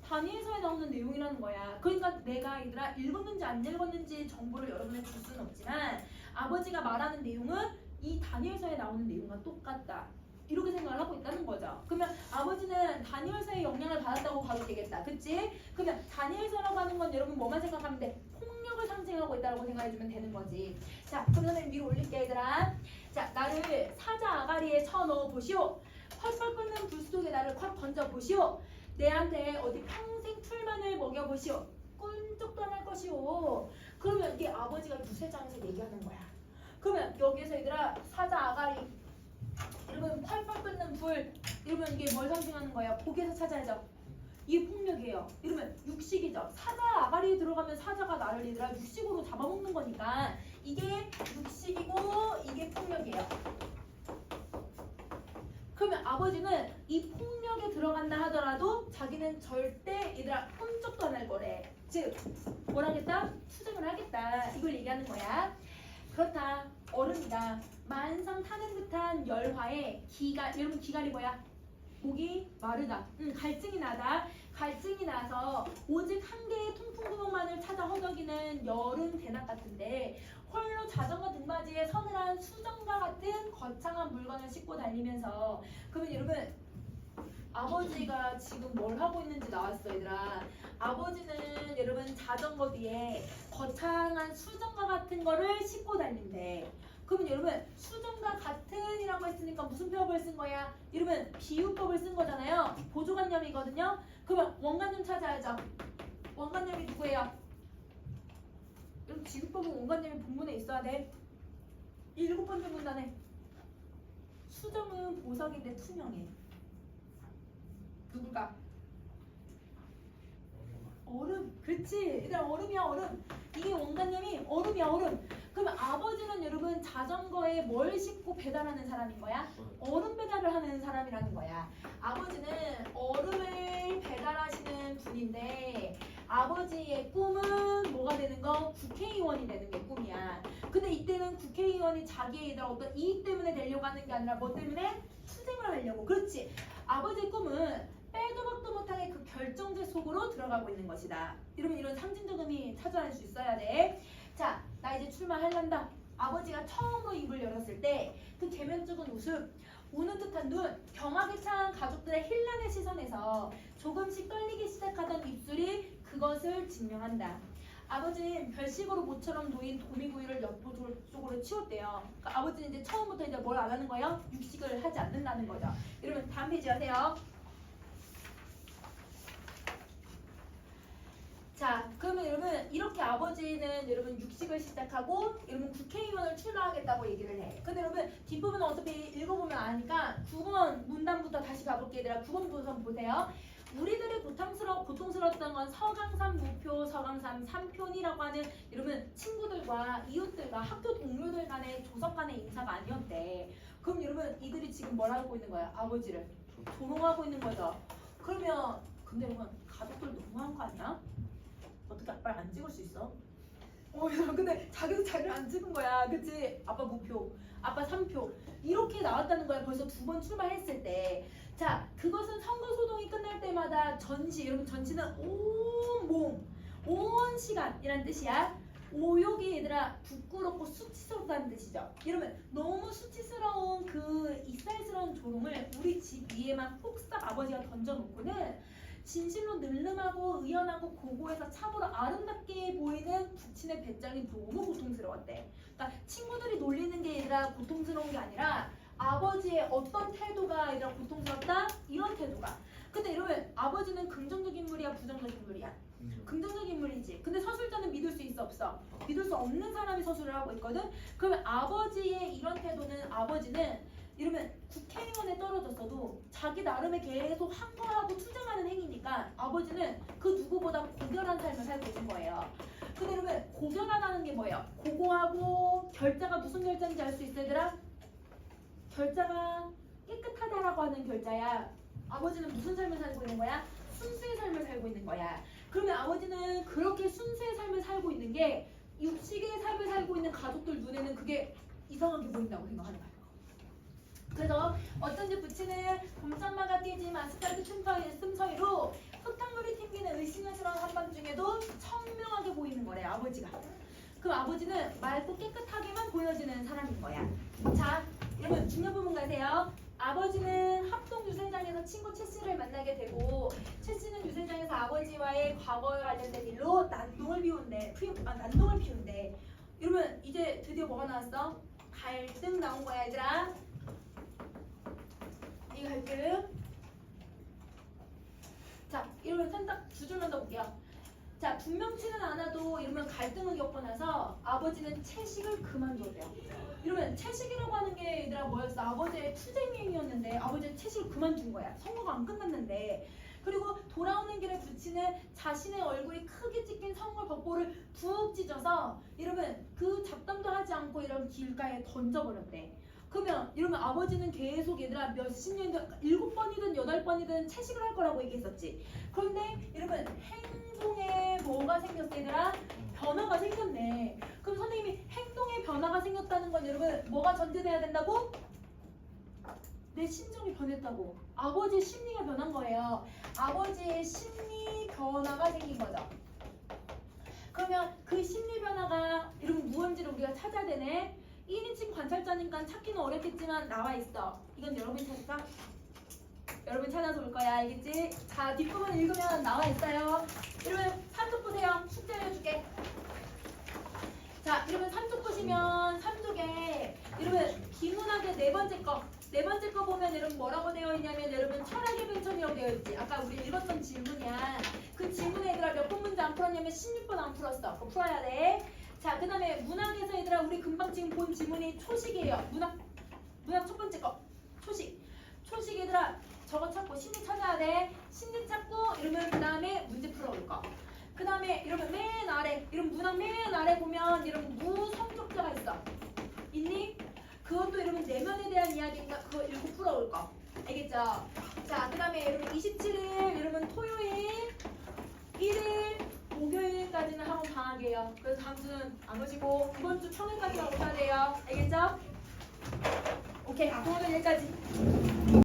[SPEAKER 1] 다니엘서에 나오는 내용이라는 거야. 그러니까 내가 얘들아 읽었는지 안 읽었는지 정보를 여러분에 줄 수는 없지만 아버지가 말하는 내용은 이 다니엘서에 나오는 내용과 똑같다. 이렇게 생각을 하고 있다는 거죠. 그러면 아버지는 다니엘서의 영향을 받았다고 봐도 되겠다. 그치? 그러면 다니엘서라고 하는 건 여러분 뭐만 생각하면 돼? 폭력을 상징하고 있다고 생각해주면 되는 거지. 자, 그러면 위로 올릴게 얘들아. 자, 나를 사자 아가리에 쳐넣어 보시오. 펄펄 끓는 불 속에 나를 콱 던져 보시오. 내한테 어디 평생 풀만을 먹여보시오. 꿀쩍도 안 할 것이오. 그러면 이게 아버지가 유세장에서 얘기하는 거야. 그러면 여기에서 얘들아 사자 아가리 이러면 펄펄 끓는 불 이러면 이게 뭘 상징하는 거야? 복에서 찾아야죠. 이게 폭력이에요. 이러면 육식이죠. 사자 아가리에 들어가면 사자가 나를 얘들아 육식으로 잡아먹는 거니까 이게 육식이고 이게 폭력이에요. 그러면 아버지는 이 폭력에 들어간다 하더라도 자기는 절대 얘들아 꼼짝도 안 할 거래. 즉 뭘 하겠다? 투쟁을 하겠다. 이걸 얘기하는 거야. 그렇다. 얼음이다. 만상 타는 듯한 열화에 여러분 기갈이 뭐야? 목이 마르다. 갈증이 나다. 갈증이 나서 오직 한 개의 통풍 구멍만을 찾아 허덕이는 여름 대낮 같은데 홀로 자전거 등받이에 서늘한 수정과 같은 거창한 물건을 싣고 달리면서 그러면 여러분 아버지가 지금 뭘 하고 있는지 나왔어 얘들아. 아버지는 여러분 자전거 뒤에 거창한 수정과 같은 거를 싣고 달린대. 그러면 여러분 수정과 같은이라고 했으니까 무슨 표현을 쓴 거야? 여러분 비유법을 쓴 거잖아요. 보조관념이거든요. 그러면 원관념 찾아야죠. 원관념이 누구예요? 여러분 지구법은 원관념이 본문에 있어야 돼. 7번째 문단에 수정은 보석인데 투명해. 누굴까? 얼음. 그렇지. 얘들아 얼음이야 얼음. 이게 원관념이 얼음이야 얼음. 그러면 아버지는 여러분 자전거에 뭘 싣고 배달하는 사람인 거야? 얼음 배달을 하는 사람이라는 거야. 아버지는 얼음을 배달하시는 분인데 아버지의 꿈은 뭐가 되는 거? 국회의원이 되는 게 꿈이야. 근데 이때는 국회의원이 자기의 어떤 이익 때문에 되려고 하는 게 아니라 뭐 때문에? 투쟁을 하려고. 그렇지. 아버지의 꿈은 빼도 박도 못하게 그 결정제 속으로 들어가고 있는 것이다. 여러분 이런 상징적 의미 찾아낼 수 있어야 돼. 자, 나 이제 출마할란다. 아버지가 처음으로 입을 열었을 때 그 개면적인 웃음, 우는 듯한 눈, 경악에 찬 가족들의 힐난의 시선에서 조금씩 떨리기 시작하던 입술이 그것을 증명한다. 아버지는 별식으로 모처럼 놓인 도미구이를 옆보 쪽으로 치웠대요. 그러니까 아버지는 이제 처음부터 이제 뭘 안 하는 거예요? 육식을 하지 않는다는 거죠. 여러분 다음 페이지 가세요. 자, 그러면 여러분 이렇게 아버지는 여러분 육식을 시작하고 여러분 국회의원을 출마하겠다고 얘기를 해. 근데 여러분 뒷부분은 어차피 읽어보면 아니까 9번 문단부터 다시 가볼게요. 얘들아 9번 부분 보세요. 우리들이 고통스러웠던 건 서강산 무표, 서강산 삼표이라고 하는 이러면 친구들과 이웃들과 학교 동료들 간의 조석 간의 인사가 아니었대. 그럼 여러분 이들이 지금 뭘 하고 있는 거야? 아버지를 조롱하고 있는 거죠. 그러면 근데 여러분 가족들 너무한 거 아니야? 어떻게 아빠를 안 찍을 수 있어? 근데 자기도 자기를 안 찍은 거야. 그치? 아빠 무표, 아빠 3표 이렇게 나왔다는 거야. 벌써 2번 출마했을 때. 자, 그것은 선거 소동이 끝날 때마다 전시, 여러분 전시는 온 몸, 온 시간이란 뜻이야. 오욕이 얘들아 부끄럽고 수치스럽다는 뜻이죠. 이러면 너무 수치스러운 그 익살스러운 조롱을 우리 집 위에만 폭삭 아버지가 던져놓고는 진실로 늘름하고 의연하고 고고해서 참으로 아름답게 보이는 부친의 배짱이 너무 고통스러웠대. 그러니까 친구들이 놀리는 게 얘들아 고통스러운 게 아니라 아버지의 어떤 태도가 얘들아 고통스럽다? 이런 태도가. 근데 이러면 아버지는 긍정적인 인물이야 부정적인 인물이야? 긍정적인 인물이지. 근데 서술자는 믿을 수 있어 없어? 믿을 수 없는 사람이 서술을 하고 있거든? 그러면 아버지의 이런 태도는 아버지는 이러면 국회의원에 떨어졌어도 자기 나름의 계속 항거하고 투쟁하는 행위니까 아버지는 그 누구보다 고결한 삶을 살고 있는 거예요. 근데 여러분 고결하다는 게 뭐예요? 고고하고 결자가 무슨 결자인지 알 수 있어 얘들아? 결자가 깨끗하다라고 하는 결자야. 아버지는 무슨 삶을 살고 있는 거야? 순수의 삶을 살고 있는 거야. 그러면 아버지는 그렇게 순수의 삶을 살고 있는 게 육식의 삶을 살고 있는 가족들 눈에는 그게 이상하게 보인다고 생각하는 거야. 그래서 어쩐지 부친은 봄장마가 뛰지 아스팔트 틈 사이로 흙탕물이 튕기는 의심스러운 한밤중에도 청명하게 보이는 거래 아버지가. 그럼 아버지는 맑고 깨끗하게만 보여지는 사람인 거야. 자, 여러분 중요 부분 가세요. 아버지는 합동 유세장에서 친구 최 씨를 만나게 되고 최 씨는 유세장에서 아버지와의 과거에 관련된 일로 난동을 피운대. 여러분 이제 드디어 뭐가 나왔어? 갈등 나온 거야 얘들아. 이 갈등. 자, 이러면 선딱 두 줄만 더 볼게요. 자, 분명치는 않아도 이러면 갈등을 겪고 나서 아버지는 채식을 그만둬요. 이러면 채식이라고 하는 게 얘들아 뭐였어? 아버지의 투쟁행위였는데 아버지는 채식을 그만둔 거야. 선거가 안 끝났는데. 그리고 돌아오는 길에 부친은 자신의 얼굴이 크게 찍힌 선거 벽보를 푹 찢어서 이러면 그 잡담도 하지 않고 이런 길가에 던져버렸대. 그러면 이러면 아버지는 계속 얘들아 몇십 년이든 7번이든 8번이든 채식을 할 거라고 얘기했었지. 그런데 이러면 행동에 뭐가 생겼어 얘들아? 변화가 생겼네. 그럼 선생님이 행동에 변화가 생겼다는 건 여러분 뭐가 전제돼야 된다고? 내 심정이 변했다고. 아버지의 심리가 변한 거예요. 아버지의 심리 변화가 생긴 거죠. 그러면 그 심리 변화가 이러면 무언지를 우리가 찾아야 되네. 1인칭 관찰자니까 찾기는 어렵겠지만 나와 있어. 이건 여러분이 찾을까? 여러분 찾아서 올 거야. 알겠지? 자, 뒷부분 읽으면 나와 있어요. 이러면 3쪽 보세요. 숙제를 해줄게. 자, 이러면 3쪽 보시면 3쪽에 이러면 비문학의 네 번째 거 보면 여러분 뭐라고 되어 있냐면 여러분 철학의 벤천이라고 되어 있지. 아까 우리 읽었던 질문이야. 그 질문에 얘들아 몇 번 문제 안 풀었냐면 16번 안 풀었어. 그거 풀어야 돼. 자, 그 다음에 문학에서 얘들아 우리 금방 지금 본 지문이 초식이에요. 문학 첫 번째 거 초식 얘들아 저거 찾고 심리 찾아야 돼. 심리 찾고 이러면 그 다음에 문제 풀어올 거. 그 다음에 이러면 맨 아래 이런 문학 맨 아래 보면 이런 무성격자가 있어. 있니? 그것도 이러면 내면에 대한 이야기니까 그거 읽고 풀어올 거. 알겠죠? 자, 그 다음에 여러분 27일 이러면 토요일 1일 목요일까지는 학원 방학이에요. 그래서 다음 주는 안 오시고 이번 주 평일까지만 오셔야 돼요. 알겠죠? 오케이. 오늘 여기까지.